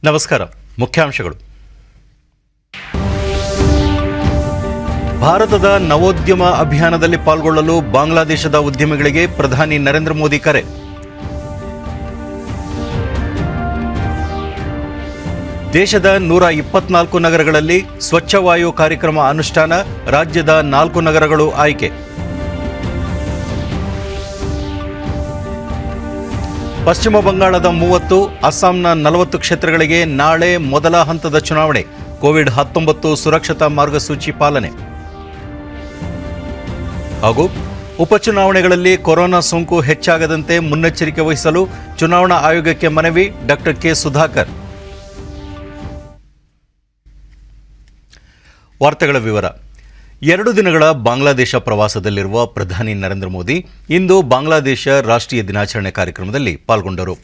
ನಮಸ್ಕಾರ. ಮುಖ್ಯಾಂಶಗಳು. ಭಾರತದ ನವೋದ್ಯಮ ಅಭಿಯಾನದಲ್ಲಿ ಪಾಲ್ಗೊಳ್ಳಲು ಬಾಂಗ್ಲಾದೇಶದ ಉದ್ಯಮಿಗಳಿಗೆ ಪ್ರಧಾನಿ ನರೇಂದ್ರ ಮೋದಿ ಕರೆ. ದೇಶದ 124 ನಗರಗಳಲ್ಲಿ ಸ್ವಚ್ಛ ವಾಯು ಕಾರ್ಯಕ್ರಮ ಅನುಷ್ಠಾನ, ರಾಜ್ಯದ 4 ನಗರಗಳು ಆಯ್ಕೆ. ಪಶ್ಚಿಮ ಬಂಗಾಳದ 30, ಅಸ್ಸಾಂನ 40 ಕ್ಷೇತ್ರಗಳಿಗೆ ನಾಳೆ ಮೊದಲ ಹಂತದ ಚುನಾವಣೆ. ಕೋವಿಡ್-19 ಸುರಕ್ಷತಾ ಮಾರ್ಗಸೂಚಿ ಪಾಲನೆ. ಹಾಗೂ ಉಪಚುನಾವಣೆಗಳಲ್ಲಿ ಕೊರೋನಾ ಸೋಂಕು ಹೆಚ್ಚಾಗದಂತೆ ಮುನ್ನೆಚ್ಚರಿಕೆ ವಹಿಸಲು ಚುನಾವಣಾ ಆಯೋಗಕ್ಕೆ ಮನವಿ. Doctor K Sudhakar. ವಾರ್ತೆಗಳ ವಿವರ. 2 ದಿನಗಳ ಬಾಂಗ್ಲಾದೇಶ ಪ್ರವಾಸದಲ್ಲಿರುವ ಪ್ರಧಾನಿ ನರೇಂದ್ರ ಮೋದಿ ಇಂದು ಬಾಂಗ್ಲಾದೇಶ ರಾಷ್ಟ್ರೀಯ ದಿನಾಚರಣೆ ಕಾರ್ಯಕ್ರಮದಲ್ಲಿ ಪಾಲ್ಗೊಂಡರು.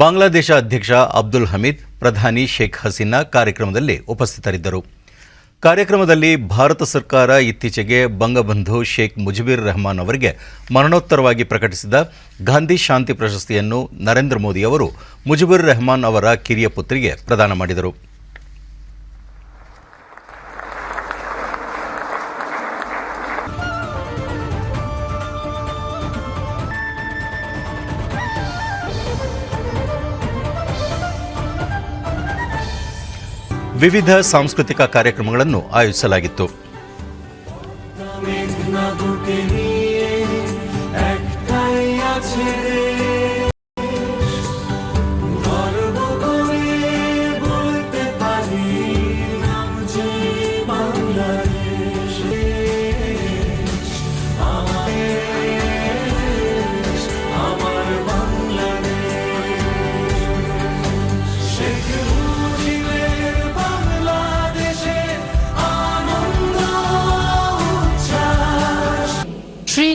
ಬಾಂಗ್ಲಾದೇಶ ಅಧ್ಯಕ್ಷ ಅಬ್ದುಲ್ ಹಮೀದ್, ಪ್ರಧಾನಿ ಶೇಖ್ ಹಸೀನಾ ಕಾರ್ಯಕ್ರಮದಲ್ಲಿ ಉಪಸ್ಥಿತರಿದ್ದರು. ಕಾರ್ಯಕ್ರಮದಲ್ಲಿ ಭಾರತ ಸರ್ಕಾರ ಇತ್ತೀಚೆಗೆ ಬಂಗಬಂಧು ಶೇಖ್ ಮುಜಿಬುರ್ ರೆಹಮಾನ್ ಅವರಿಗೆ ಮರಣೋತ್ತರವಾಗಿ ಪ್ರಕಟಿಸಿದ ಗಾಂಧಿ ಶಾಂತಿ ಪ್ರಶಸ್ತಿಯನ್ನು ನರೇಂದ್ರ ಮೋದಿ ಅವರು ಮುಜಿಬುರ್ ರೆಹಮಾನ್ ಅವರ ಕಿರಿಯ ಪುತ್ರಿಗೆ ಪ್ರದಾನ ಮಾಡಿದರು. ವಿವಿಧ ಸಾಂಸ್ಕೃತಿಕ ಕಾರ್ಯಕ್ರಮಗಳನ್ನು ಆಯೋಜಿಸಲಾಗಿತ್ತು.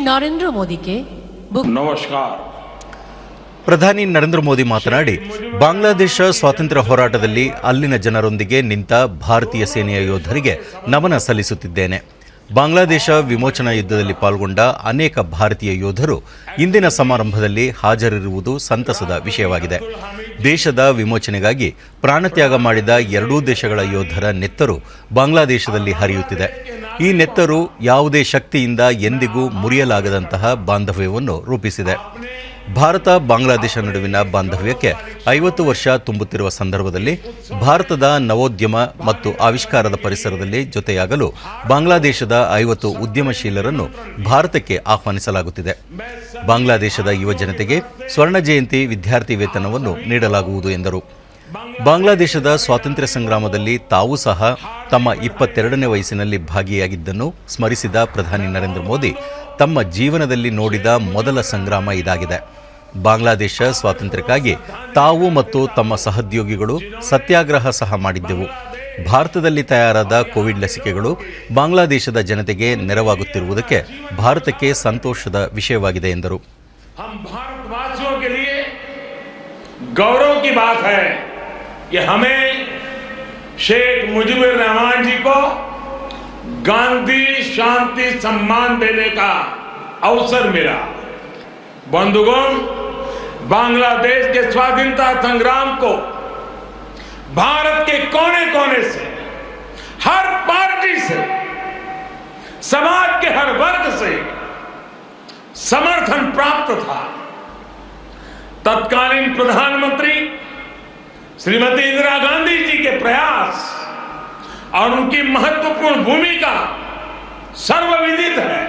ನರೇಂದ್ರ ಮೋದಿಗೆ ನಮಸ್ಕಾರ. ಪ್ರಧಾನಿ ನರೇಂದ್ರ ಮೋದಿ ಮಾತನಾಡಿ, ಬಾಂಗ್ಲಾದೇಶ ಸ್ವಾತಂತ್ರ್ಯ ಹೋರಾಟದಲ್ಲಿ ಅಲ್ಲಿನ ಜನರೊಂದಿಗೆ ನಿಂತ ಭಾರತೀಯ ಸೇನೆಯ ಯೋಧರಿಗೆ ನಮನ ಸಲ್ಲಿಸುತ್ತಿದ್ದೇನೆ. ಬಾಂಗ್ಲಾದೇಶ ವಿಮೋಚನಾ ಯುದ್ಧದಲ್ಲಿ ಪಾಲ್ಗೊಂಡ ಅನೇಕ ಭಾರತೀಯ ಯೋಧರು ಇಂದಿನ ಸಮಾರಂಭದಲ್ಲಿ ಹಾಜರಿರುವುದು ಸಂತಸದ ವಿಷಯವಾಗಿದೆ. ದೇಶದ ವಿಮೋಚನೆಗಾಗಿ ಪ್ರಾಣತ್ಯಾಗ ಮಾಡಿದ ಎರಡೂ ದೇಶಗಳ ಯೋಧರ ನೆತ್ತರು ಬಾಂಗ್ಲಾದೇಶದಲ್ಲಿ ಹರಿಯುತ್ತಿದೆ. ಈ ನೆತ್ತರು ಯಾವುದೇ ಶಕ್ತಿಯಿಂದ ಎಂದಿಗೂ ಮುರಿಯಲಾಗದಂತಹ ಬಾಂಧವ್ಯವನ್ನು ರೂಪಿಸಿದೆ. ಭಾರತ ಬಾಂಗ್ಲಾದೇಶ ನಡುವಿನ ಬಾಂಧವ್ಯಕ್ಕೆ 50 ವರ್ಷ ತುಂಬುತ್ತಿರುವ ಸಂದರ್ಭದಲ್ಲಿ ಭಾರತದ ನವೋದ್ಯಮ ಮತ್ತು ಆವಿಷ್ಕಾರದ ಪರಿಸರದಲ್ಲಿ ಜೊತೆಯಾಗಲು ಬಾಂಗ್ಲಾದೇಶದ 50 ಉದ್ಯಮಶೀಲರನ್ನು ಭಾರತಕ್ಕೆ ಆಹ್ವಾನಿಸಲಾಗುತ್ತಿದೆ. ಬಾಂಗ್ಲಾದೇಶದ ಯುವ ಜನತೆಗೆ ಸ್ವರ್ಣ ಜಯಂತಿ ವಿದ್ಯಾರ್ಥಿ ವೇತನವನ್ನು ನೀಡಲಾಗುವುದು ಎಂದರು. ಬಾಂಗ್ಲಾದೇಶದ ಸ್ವಾತಂತ್ರ್ಯ ಸಂಗ್ರಾಮದಲ್ಲಿ ತಾವೂ ಸಹ ತಮ್ಮ 22ನೇ ವಯಸ್ಸಿನಲ್ಲಿ ಭಾಗಿಯಾಗಿದ್ದನ್ನು ಸ್ಮರಿಸಿದ ಪ್ರಧಾನಿ ನರೇಂದ್ರ ಮೋದಿ, ತಮ್ಮ ಜೀವನದಲ್ಲಿ ನೋಡಿದ ಮೊದಲ ಸಂಗ್ರಾಮ ಇದಾಗಿದೆ. ಬಾಂಗ್ಲಾದೇಶ ಸ್ವಾತಂತ್ರ್ಯಕ್ಕಾಗಿ ತಾವು ಮತ್ತು ತಮ್ಮ ಸಹೋದ್ಯೋಗಿಗಳು ಸತ್ಯಾಗ್ರಹ ಸಹ ಮಾಡಿದ್ದೆವು. ಭಾರತದಲ್ಲಿ ತಯಾರಾದ ಕೋವಿಡ್ ಲಸಿಕೆಗಳು ಬಾಂಗ್ಲಾದೇಶದ ಜನತೆಗೆ ನೆರವಾಗುತ್ತಿರುವುದಕ್ಕೆ ಭಾರತಕ್ಕೆ ಸಂತೋಷದ ವಿಷಯವಾಗಿದೆ ಎಂದರು. गौरव की बात है कि हमें शेख मुजिबुर रहमान जी को गांधी शांति सम्मान देने का अवसर मिला. बंधुगण, बांग्लादेश के स्वाधीनता संग्राम को भारत के कोने कोने से, हर पार्टी से, समाज के हर वर्ग से समर्थन प्राप्त था. तत्कालीन प्रधानमंत्री श्रीमती इंदिरा गांधी जी के प्रयास और उनकी महत्वपूर्ण भूमिका सर्वविदित है.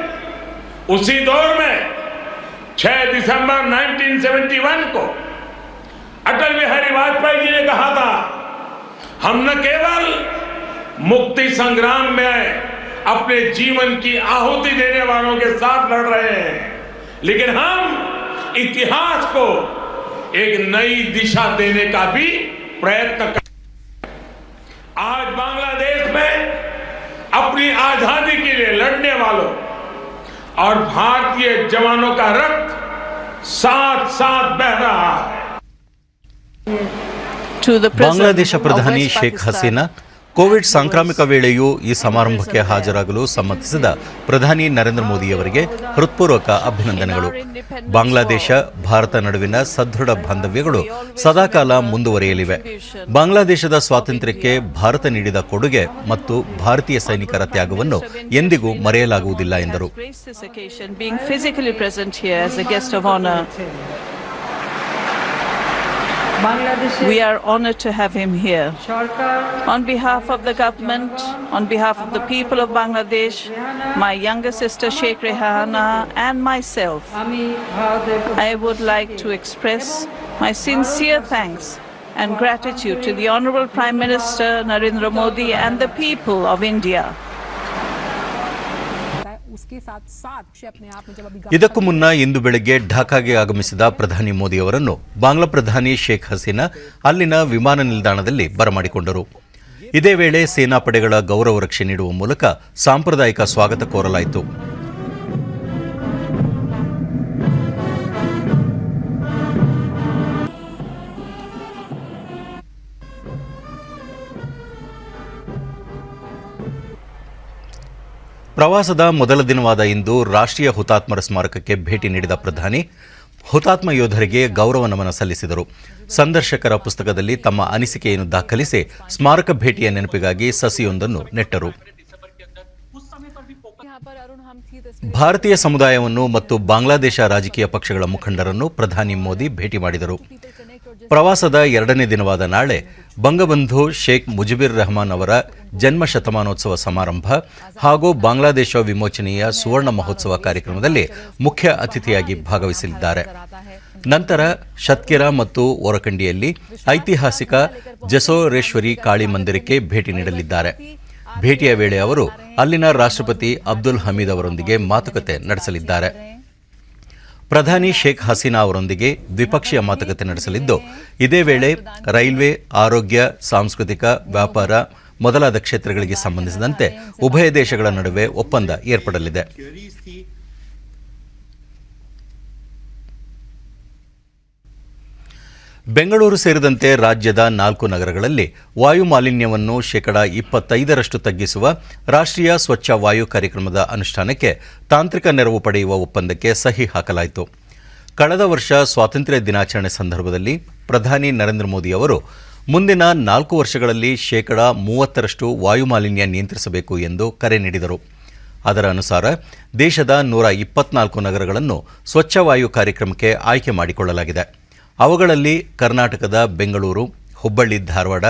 उसी दौर में 6 दिसंबर 1971 को अटल बिहारी वाजपेयी जी ने कहा था, हम न केवल मुक्ति संग्राम में अपने जीवन की आहुति देने वालों के साथ लड़ रहे हैं, लेकिन हम इतिहास को एक नई दिशा देने का भी प्रयत्न कर. आज बांग्लादेश में अपनी आजादी के लिए लड़ने वालों और भारतीय जवानों का रक्त साथ साथ बह रहा है. ಬಾಂಗ್ಲಾದೇಶ ಪ್ರಧಾನಿ ಶೇಖ್ ಹಸೀನಾ ಕೋವಿಡ್ ಸಾಂಕ್ರಾಮಿಕ ವೇಳೆಯೂ ಈ ಸಮಾರಂಭಕ್ಕೆ ಹಾಜರಾಗಲು ಸಮ್ಮತಿಸಿದ ಪ್ರಧಾನಿ ನರೇಂದ್ರ ಮೋದಿಯವರಿಗೆ ಹೃತ್ಪೂರ್ವಕ ಅಭಿನಂದನೆಗಳು. ಬಾಂಗ್ಲಾದೇಶ ಭಾರತ ನಡುವಿನ ಸದೃಢ ಬಾಂಧವ್ಯಗಳು ಸದಾಕಾಲ ಮುಂದುವರಿಯಲಿವೆ. ಬಾಂಗ್ಲಾದೇಶದ ಸ್ವಾತಂತ್ರ್ಯಕ್ಕೆ ಭಾರತ ನೀಡಿದ ಕೊಡುಗೆ ಮತ್ತು ಭಾರತೀಯ ಸೈನಿಕರ ತ್ಯಾಗವನ್ನು ಎಂದಿಗೂ ಮರೆಯಲಾಗುವುದಿಲ್ಲ ಎಂದರು. We are honored to have him here. On behalf of the government, on behalf of the people of Bangladesh, my younger sister Sheikh Rehana and myself, I would like to express my sincere thanks and gratitude to the Honorable Prime Minister Narendra Modi and the people of India. ಇದಕ್ಕೂ ಮುನ್ನ ಇಂದು ಬೆಳಗ್ಗೆ ಢಾಕಾಗೆ ಆಗಮಿಸಿದ ಪ್ರಧಾನಿ ಮೋದಿ ಅವರನ್ನು ಬಾಂಗ್ಲಾ ಪ್ರಧಾನಿ ಶೇಖ್ ಹಸೀನಾ ಅಲ್ಲಿನ ವಿಮಾನ ನಿಲ್ದಾಣದಲ್ಲಿ ಬರಮಾಡಿಕೊಂಡರು. ಇದೇ ವೇಳೆ ಸೇನಾ ಪಡೆಗಳ ಗೌರವ ರಕ್ಷೆ ನೀಡುವ ಮೂಲಕ ಸಾಂಪ್ರದಾಯಿಕ ಸ್ವಾಗತ ಕೋರಲಾಯಿತು. ಪ್ರವಾಸದ ಮೊದಲ ದಿನವಾದ ಇಂದು ರಾಷ್ಟ್ರೀಯ ಹುತಾತ್ಮರ ಸ್ಮಾರಕಕ್ಕೆ ಭೇಟಿ ನೀಡಿದ ಪ್ರಧಾನಿ ಹುತಾತ್ಮ ಯೋಧರಿಗೆ ಗೌರವ ನಮನ ಸಲ್ಲಿಸಿದರು. ಸಂದರ್ಶಕರ ಪುಸ್ತಕದಲ್ಲಿ ತಮ್ಮ ಅನಿಸಿಕೆಯನ್ನು ದಾಖಲಿಸಿ ಸ್ಮಾರಕ ಭೇಟಿಯ ನೆನಪಿಗಾಗಿ ಸಸಿಯೊಂದನ್ನು ನೆಟ್ಟರು. ಭಾರತೀಯ ಸಮುದಾಯವನ್ನು ಮತ್ತು ಬಾಂಗ್ಲಾದೇಶ ರಾಜಕೀಯ ಪಕ್ಷಗಳ ಮುಖಂಡರನ್ನು ಪ್ರಧಾನಿ ಮೋದಿ ಭೇಟಿ ಮಾಡಿದರು. ಪ್ರವಾಸದ ಎರಡನೇ ದಿನವಾದ ನಾಳೆ ಬಂಗಬಂಧು ಶೇಖ್ ಮುಜಿಬುರ್ ರೆಹಮಾನ್ ಅವರ ಜನ್ಮ ಶತಮಾನೋತ್ಸವ ಸಮಾರಂಭ ಹಾಗೂ ಬಾಂಗ್ಲಾದೇಶ ವಿಮೋಚನೆಯ ಸುವರ್ಣ ಮಹೋತ್ಸವ ಕಾರ್ಯಕ್ರಮದಲ್ಲಿ ಮುಖ್ಯ ಅತಿಥಿಯಾಗಿ ಭಾಗವಹಿಸಲಿದ್ದಾರೆ. ನಂತರ ಶತ್ಕೆರಾ ಮತ್ತು ಓರಕಂಡಿಯಲ್ಲಿ ಐತಿಹಾಸಿಕ ಜಸೋರೇಶ್ವರಿ ಕಾಳಿ ಮಂದಿರಕ್ಕೆ ಭೇಟಿ ನೀಡಲಿದ್ದಾರೆ. ಭೇಟಿಯ ವೇಳೆ ಅವರು ಅಲ್ಲಿನ ರಾಷ್ಟ್ರಪತಿ ಅಬ್ದುಲ್ ಹಮೀದ್ ಅವರೊಂದಿಗೆ ಮಾತುಕತೆ ನಡೆಸಲಿದ್ದಾರೆ. ಪ್ರಧಾನಿ ಶೇಖ್ ಹಸೀನಾ ಅವರೊಂದಿಗೆ ದ್ವಿಪಕ್ಷೀಯ ಮಾತುಕತೆ ನಡೆಸಲಿದ್ದು, ಇದೇ ವೇಳೆ ರೈಲ್ವೆ, ಆರೋಗ್ಯ, ಸಾಂಸ್ಕೃತಿಕ, ವ್ಯಾಪಾರ ಮೊದಲಾದ ಕ್ಷೇತ್ರಗಳಿಗೆ ಸಂಬಂಧಿಸಿದಂತೆ ಉಭಯ ದೇಶಗಳ ನಡುವೆ ಒಪ್ಪಂದ ಏರ್ಪಡಲಿದೆ. ಬೆಂಗಳೂರು ಸೇರಿದಂತೆ ರಾಜ್ಯದ 4 ನಗರಗಳಲ್ಲಿ ವಾಯು ಮಾಲಿನ್ಯವನ್ನು 25% ತಗ್ಗಿಸುವ ರಾಷ್ಟ್ರೀಯ ಸ್ವಚ್ಛ ವಾಯು ಕಾರ್ಯಕ್ರಮದ ಅನುಷ್ಠಾನಕ್ಕೆ ತಾಂತ್ರಿಕ ನೆರವು ಪಡೆಯುವ ಒಪ್ಪಂದಕ್ಕೆ ಸಹಿ ಹಾಕಲಾಯಿತು. ಕಳೆದ ವರ್ಷ ಸ್ವಾತಂತ್ರ್ಯ ದಿನಾಚರಣೆ ಸಂದರ್ಭದಲ್ಲಿ ಪ್ರಧಾನಿ ನರೇಂದ್ರ ಮೋದಿ ಅವರು ಮುಂದಿನ 4 ವರ್ಷಗಳಲ್ಲಿ 30% ವಾಯು ಮಾಲಿನ್ಯ ನಿಯಂತ್ರಿಸಬೇಕು ಎಂದು ಕರೆ ನೀಡಿದರು. ಅದರ ಅನುಸಾರ ದೇಶದ 124 ನಗರಗಳನ್ನು ಸ್ವಚ್ಛ ವಾಯು ಕಾರ್ಯಕ್ರಮಕ್ಕೆ ಆಯ್ಕೆ ಮಾಡಿಕೊಳ್ಳಲಾಗಿದೆ. ಅವುಗಳಲ್ಲಿ ಕರ್ನಾಟಕದ ಬೆಂಗಳೂರು, ಹುಬ್ಬಳ್ಳಿ, ಧಾರವಾಡ,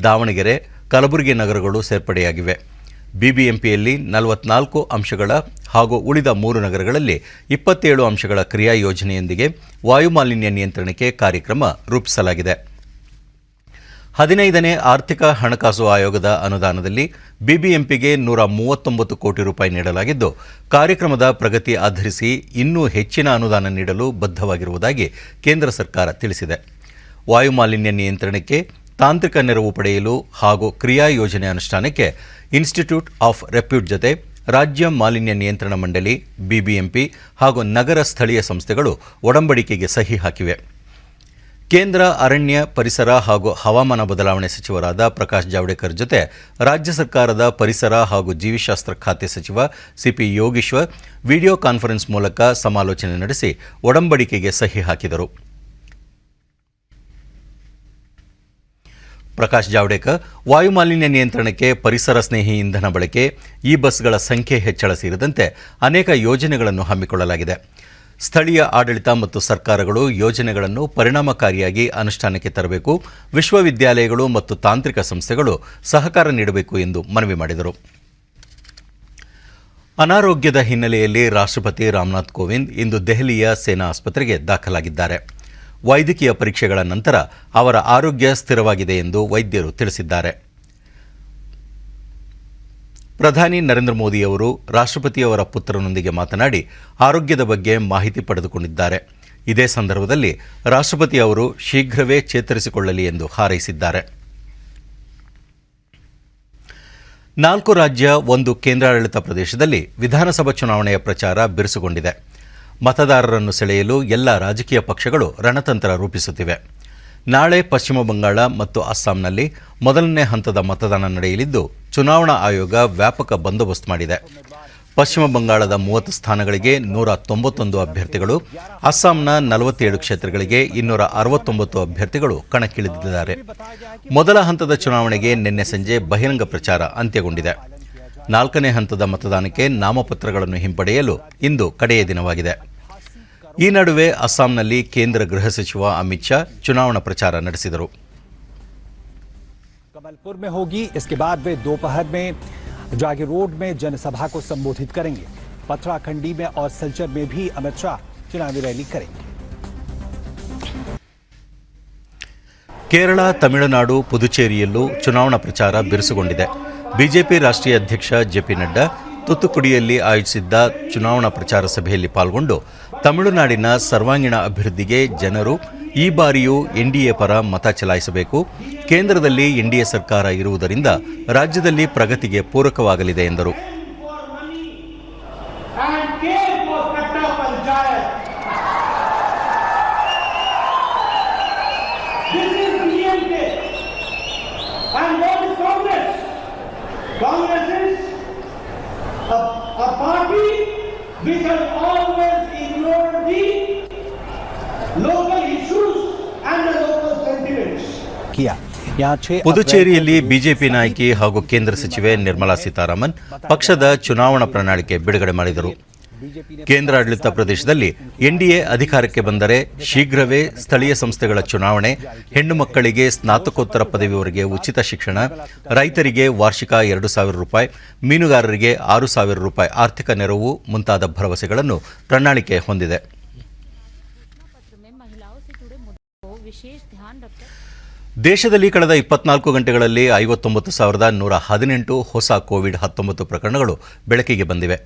ದಾವಣಗೆರೆ, ಕಲಬುರಗಿ ನಗರಗಳು ಸೇರ್ಪಡೆಯಾಗಿವೆ. ಬಿಬಿಎಂಪಿಯಲ್ಲಿ 44 ಅಂಶಗಳ ಹಾಗೂ ಉಳಿದ 3 ನಗರಗಳಲ್ಲಿ 27 ಅಂಶಗಳ ಕ್ರಿಯಾ ಯೋಜನೆಯೊಂದಿಗೆ ವಾಯುಮಾಲಿನ್ಯ ನಿಯಂತ್ರಣಕ್ಕೆ ಕಾರ್ಯಕ್ರಮ ರೂಪಿಸಲಾಗಿದೆ. 15ನೇ ಆರ್ಥಿಕ ಹಣಕಾಸು ಆಯೋಗದ ಅನುದಾನದಲ್ಲಿ ಬಿಬಿಎಂಪಿಗೆ 139 ಕೋಟಿ ರೂಪಾಯಿ ನೀಡಲಾಗಿದ್ದು, ಕಾರ್ಯಕ್ರಮದ ಪ್ರಗತಿ ಆಧರಿಸಿ ಇನ್ನೂ ಹೆಚ್ಚಿನ ಅನುದಾನ ನೀಡಲು ಬದ್ಧವಾಗಿರುವುದಾಗಿ ಕೇಂದ್ರ ಸರ್ಕಾರ ತಿಳಿಸಿದೆ. ವಾಯುಮಾಲಿನ್ಯ ನಿಯಂತ್ರಣಕ್ಕೆ ತಾಂತ್ರಿಕ ನೆರವು ಪಡೆಯಲು ಹಾಗೂ ಕ್ರಿಯಾ ಯೋಜನೆ ಅನುಷ್ಠಾನಕ್ಕೆ ಇನ್ಸ್ಟಿಟ್ಯೂಟ್ ಆಫ್ ರೆಪ್ಯೂಟ್ ಜೊತೆ ರಾಜ್ಯ ಮಾಲಿನ್ಯ ನಿಯಂತ್ರಣ ಮಂಡಳಿ, ಬಿಬಿಎಂಪಿ ಹಾಗೂ ನಗರ ಸ್ಥಳೀಯ ಸಂಸ್ಥೆಗಳು ಒಡಂಬಡಿಕೆಗೆ ಸಹಿ ಹಾಕಿವೆ. ಕೇಂದ್ರ ಅರಣ್ಯ, ಪರಿಸರ ಹಾಗೂ ಹವಾಮಾನ ಬದಲಾವಣೆ ಸಚಿವರಾದ ಪ್ರಕಾಶ್ ಜಾವಡೇಕರ್ ಜೊತೆ ರಾಜ್ಯ ಸರ್ಕಾರದ ಪರಿಸರ ಹಾಗೂ ಜೀವಿಶಾಸ್ತ್ರ ಖಾತೆ ಸಚಿವ ಸಿಪಿ ಯೋಗೀಶ್ವರ್ ವಿಡಿಯೋ ಕಾನ್ಫರೆನ್ಸ್ ಮೂಲಕ ಸಮಾಲೋಚನೆ ನಡೆಸಿ ಒಡಂಬಡಿಕೆಗೆ ಸಹಿ ಹಾಕಿದರು. ಪ್ರಕಾಶ್ ಜಾವಡೇಕರ್ ವಾಯುಮಾಲಿನ್ಯ ನಿಯಂತ್ರಣಕ್ಕೆ ಪರಿಸರ ಸ್ನೇಹಿ ಇಂಧನ ಬಳಕೆ, ಈ ಬಸ್ಗಳ ಸಂಖ್ಯೆ ಹೆಚ್ಚಳ ಸೇರಿದಂತೆ ಅನೇಕ ಯೋಜನೆಗಳನ್ನು ಹಮ್ಮಿಕೊಳ್ಳಲಾಗಿದೆ. ಸ್ಥಳೀಯ ಆಡಳಿತ ಮತ್ತು ಸರ್ಕಾರಗಳು ಯೋಜನೆಗಳನ್ನು ಪರಿಣಾಮಕಾರಿಯಾಗಿ ಅನುಷ್ಠಾನಕ್ಕೆ ತರಬೇಕು, ವಿಶ್ವವಿದ್ಯಾಲಯಗಳು ಮತ್ತು ತಾಂತ್ರಿಕ ಸಂಸ್ಥೆಗಳು ಸಹಕಾರ ನೀಡಬೇಕು ಎಂದು ಮನವಿ ಮಾಡಿದರು. ಅನಾರೋಗ್ಯದ ಹಿನ್ನೆಲೆಯಲ್ಲಿ ರಾಷ್ಟ್ರಪತಿ ರಾಮನಾಥ್ ಕೋವಿಂದ್ ಇಂದು ದೆಹಲಿಯ ಸೇನಾ ಆಸ್ಪತ್ರೆಗೆ ದಾಖಲಾಗಿದ್ದಾರೆ. ವೈದ್ಯಕೀಯ ಪರೀಕ್ಷೆಗಳ ನಂತರ ಅವರ ಆರೋಗ್ಯ ಸ್ಥಿರವಾಗಿದೆ ಎಂದು ವೈದ್ಯರು ತಿಳಿಸಿದ್ದಾರೆ. ಪ್ರಧಾನಿ ನರೇಂದ್ರ ಮೋದಿ ಅವರು ರಾಷ್ಟ್ರಪತಿಯವರ ಪುತ್ರನೊಂದಿಗೆ ಮಾತನಾಡಿ ಆರೋಗ್ಯದ ಬಗ್ಗೆ ಮಾಹಿತಿ ಪಡೆದುಕೊಂಡಿದ್ದಾರೆ. ಇದೇ ಸಂದರ್ಭದಲ್ಲಿ ರಾಷ್ಟ್ರಪತಿ ಅವರು ಶೀಘ್ರವೇ ಚೇತರಿಸಿಕೊಳ್ಳಲಿ ಎಂದು ಹಾರೈಸಿದ್ದಾರೆ. 4 ರಾಜ್ಯ, 1 ಕೇಂದ್ರಾಡಳಿತ ಪ್ರದೇಶದಲ್ಲಿ ವಿಧಾನಸಭಾ ಚುನಾವಣೆಯ ಪ್ರಚಾರ ಬಿರುಸುಗೊಂಡಿದೆ. ಮತದಾರರನ್ನು ಸೆಳೆಯಲು ಎಲ್ಲ ರಾಜಕೀಯ ಪಕ್ಷಗಳು ರಣತಂತ್ರ ರೂಪಿಸುತ್ತಿವೆ. ನಾಳೆ ಪಶ್ಚಿಮ ಬಂಗಾಳ ಮತ್ತು ಅಸ್ಸಾಂನಲ್ಲಿ ಮೊದಲನೇ ಹಂತದ ಮತದಾನ ನಡೆಯಲಿದ್ದು ಚುನಾವಣಾ ಆಯೋಗ ವ್ಯಾಪಕ ಬಂದೋಬಸ್ತ್ ಮಾಡಿದೆ. ಪಶ್ಚಿಮ ಬಂಗಾಳದ 30 ಸ್ಥಾನಗಳಿಗೆ 191 ಅಭ್ಯರ್ಥಿಗಳು, ಅಸ್ಸಾಂನ 47 ಕ್ಷೇತ್ರಗಳಿಗೆ 269 ಅಭ್ಯರ್ಥಿಗಳು ಕಣಕ್ಕಿಳಿದಿದ್ದಾರೆ. ಮೊದಲ ಹಂತದ ಚುನಾವಣೆಗೆ ನಿನ್ನೆ ಸಂಜೆ ಬಹಿರಂಗ ಪ್ರಚಾರ ಅಂತ್ಯಗೊಂಡಿದೆ. 4ನೇ ಹಂತದ ಮತದಾನಕ್ಕೆ ನಾಮಪತ್ರಗಳನ್ನು ಹಿಂಪಡೆಯಲು ಇಂದು ಕಡೆಯ ದಿನವಾಗಿದೆ. ಈ ನಡುವೆ ಅಸ್ಸಾಂನಲ್ಲಿ ಕೇಂದ್ರ ಗೃಹ ಸಚಿವ ಅಮಿತ್ ಶಾ ಚುನಾವಣಾ ಪ್ರಚಾರ ನಡೆಸಿದರು. कमलपुर में होगी, इसके बाद वे दोपहर में जागी रोड में जनसभा को संबोधित करेंगे. पथराखंडी में और सिलचर में भी अमित शाह चुनावी रैली करेंगे. ಕೇರಳ, ತಮಿಳುನಾಡು, ಪುದುಚೇರಿಯಲ್ಲೂ ಚುನಾವಣಾ ಪ್ರಚಾರ ಬಿರುಸುಗೊಂಡಿದೆ. ಬಿಜೆಪಿ ರಾಷ್ಟ್ರೀಯ ಅಧ್ಯಕ್ಷ ಜೆಪಿ ನಡ್ಡಾ ತುತ್ತುಕುಡಿಯಲ್ಲಿ ಆಯೋಜಿಸಿದ್ದ ಚುನಾವಣಾ ಪ್ರಚಾರ ಸಭೆಯಲ್ಲಿ ಪಾಲ್ಗೊಂಡು ತಮಿಳುನಾಡಿನ ಸರ್ವಾಂಗೀಣ ಅಭಿವೃದ್ಧಿಗೆ ಜನರು ಈ ಬಾರಿಯೂ ಎನ್ಡಿಎ ಪರ ಮತ ಚಲಾಯಿಸಬೇಕು, ಕೇಂದ್ರದಲ್ಲಿ ಎನ್ಡಿಎ ಸರ್ಕಾರ ಇರುವುದರಿಂದ ರಾಜ್ಯದಲ್ಲಿ ಪ್ರಗತಿಗೆ ಪೂರಕವಾಗಲಿದೆ ಎಂದರು. A party which has always ignored the local issues and the local sentiments. किया यहाँ 6 ಪುದುಚೇರಿಯಲ್ಲಿ ಬಿಜೆಪಿ ನಾಯಕಿ ಹಾಗೂ ಕೇಂದ್ರ ಸಚಿವೆ ನಿರ್ಮಲಾ ಸೀತಾರಾಮನ್ ಪಕ್ಷದ ಚುನಾವಣಾ ಪ್ರಣಾಳಿಕೆ ಬಿಡುಗಡೆ ಮಾಡಿದರು. ಕೇಂದ್ರಾಡಳಿತ ಪ್ರದೇಶದಲ್ಲಿ ಎನ್ಡಿಎ ಅಧಿಕಾರಕ್ಕೆ ಬಂದರೆ ಶೀಘ್ರವೇ ಸ್ಥಳೀಯ ಸಂಸ್ಥೆಗಳ ಚುನಾವಣೆ, ಹೆಣ್ಣು ಮಕ್ಕಳಿಗೆ ಸ್ನಾತಕೋತ್ತರ ಪದವಿವರೆಗೆ ಉಚಿತ ಶಿಕ್ಷಣ, ರೈತರಿಗೆ ವಾರ್ಷಿಕ 2,000 ರೂಪಾಯಿ, ಮೀನುಗಾರರಿಗೆ 6,000 ರೂಪಾಯಿ ಆರ್ಥಿಕ ನೆರವು ಮುಂತಾದ ಭರವಸೆಗಳನ್ನು ಪ್ರಣಾಳಿಕೆ ಹೊಂದಿದೆ. ದೇಶದಲ್ಲಿ ಕಳೆದ 24 ಗಂಟೆಗಳಲ್ಲಿ 59,118 ಹೊಸ ಕೋವಿಡ್-19 ಪ್ರಕರಣಗಳು ಬೆಳಕಿಗೆ ಬಂದಿವೆ.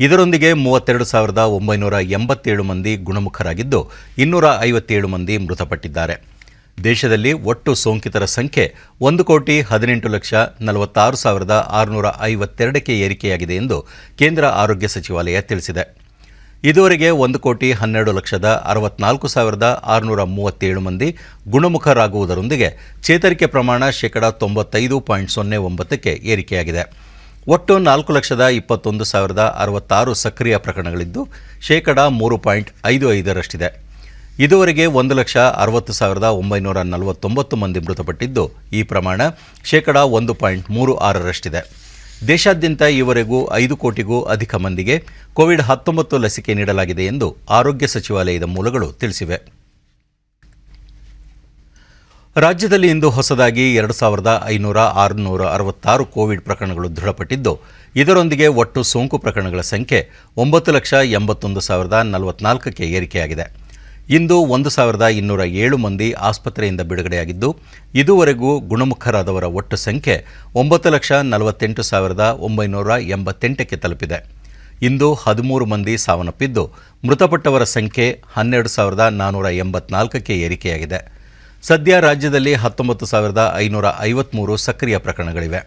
ಇದರೊಂದಿಗೆ 32,987 ಮಂದಿ ಗುಣಮುಖರಾಗಿದ್ದು 257 ಮಂದಿ ಮೃತಪಟ್ಟಿದ್ದಾರೆ. ದೇಶದಲ್ಲಿ ಒಟ್ಟು ಸೋಂಕಿತರ ಸಂಖ್ಯೆ 1,18,46,652ಕ್ಕೆ ಏರಿಕೆಯಾಗಿದೆ ಎಂದು ಕೇಂದ್ರ ಆರೋಗ್ಯ ಸಚಿವಾಲಯ ತಿಳಿಸಿದೆ. ಇದುವರೆಗೆ 1,12,64,637 ಮಂದಿ ಗುಣಮುಖರಾಗುವುದರೊಂದಿಗೆ ಚೇತರಿಕೆ ಪ್ರಮಾಣ ಶೇಕಡಾ 95.09ಕ್ಕೆ ಏರಿಕೆಯಾಗಿದೆ. ಒಟ್ಟು 4,21,066 ಸಕ್ರಿಯ ಪ್ರಕರಣಗಳಿದ್ದು ಶೇಕಡಾ 3.55ರಷ್ಟಿದೆ. ಇದುವರೆಗೆ 1,60,949 ಮಂದಿ ಮೃತಪಟ್ಟಿದ್ದು ಈ ಪ್ರಮಾಣ ಶೇಕಡಾ 1.36ರಷ್ಟಿದೆ. ದೇಶಾದ್ಯಂತ ಈವರೆಗೂ 5 ಕೋಟಿಗೂ ಅಧಿಕ ಮಂದಿಗೆ ಕೋವಿಡ್-19 ಲಸಿಕೆ ನೀಡಲಾಗಿದೆ ಎಂದು ಆರೋಗ್ಯ ಸಚಿವಾಲಯದ ಮೂಲಗಳು ತಿಳಿಸಿವೆ. ರಾಜ್ಯದಲ್ಲಿ ಇಂದು ಹೊಸದಾಗಿ 2,566 ಕೋವಿಡ್ ಪ್ರಕರಣಗಳು ದೃಢಪಟ್ಟಿದ್ದು, ಇದರೊಂದಿಗೆ ಒಟ್ಟು ಸೋಂಕು ಪ್ರಕರಣಗಳ ಸಂಖ್ಯೆ 9,81,044ಕ್ಕೆ ಏರಿಕೆಯಾಗಿದೆ. ಇಂದು 1,207 ಮಂದಿ ಆಸ್ಪತ್ರೆಯಿಂದ ಬಿಡುಗಡೆಯಾಗಿದ್ದು, ಇದುವರೆಗೂ ಗುಣಮುಖರಾದವರ ಒಟ್ಟು ಸಂಖ್ಯೆ 9,48,988ಕ್ಕೆ ತಲುಪಿದೆ. ಇಂದು 13 ಮಂದಿ ಸಾವನ್ನಪ್ಪಿದ್ದು, ಮೃತಪಟ್ಟವರ ಸಂಖ್ಯೆ 12,484ಕ್ಕೆ ಏರಿಕೆಯಾಗಿದೆ. ಸದ್ಯ ರಾಜ್ಯದಲ್ಲಿ 19,553 ಸಕ್ರಿಯ ಪ್ರಕರಣಗಳಿವೆ.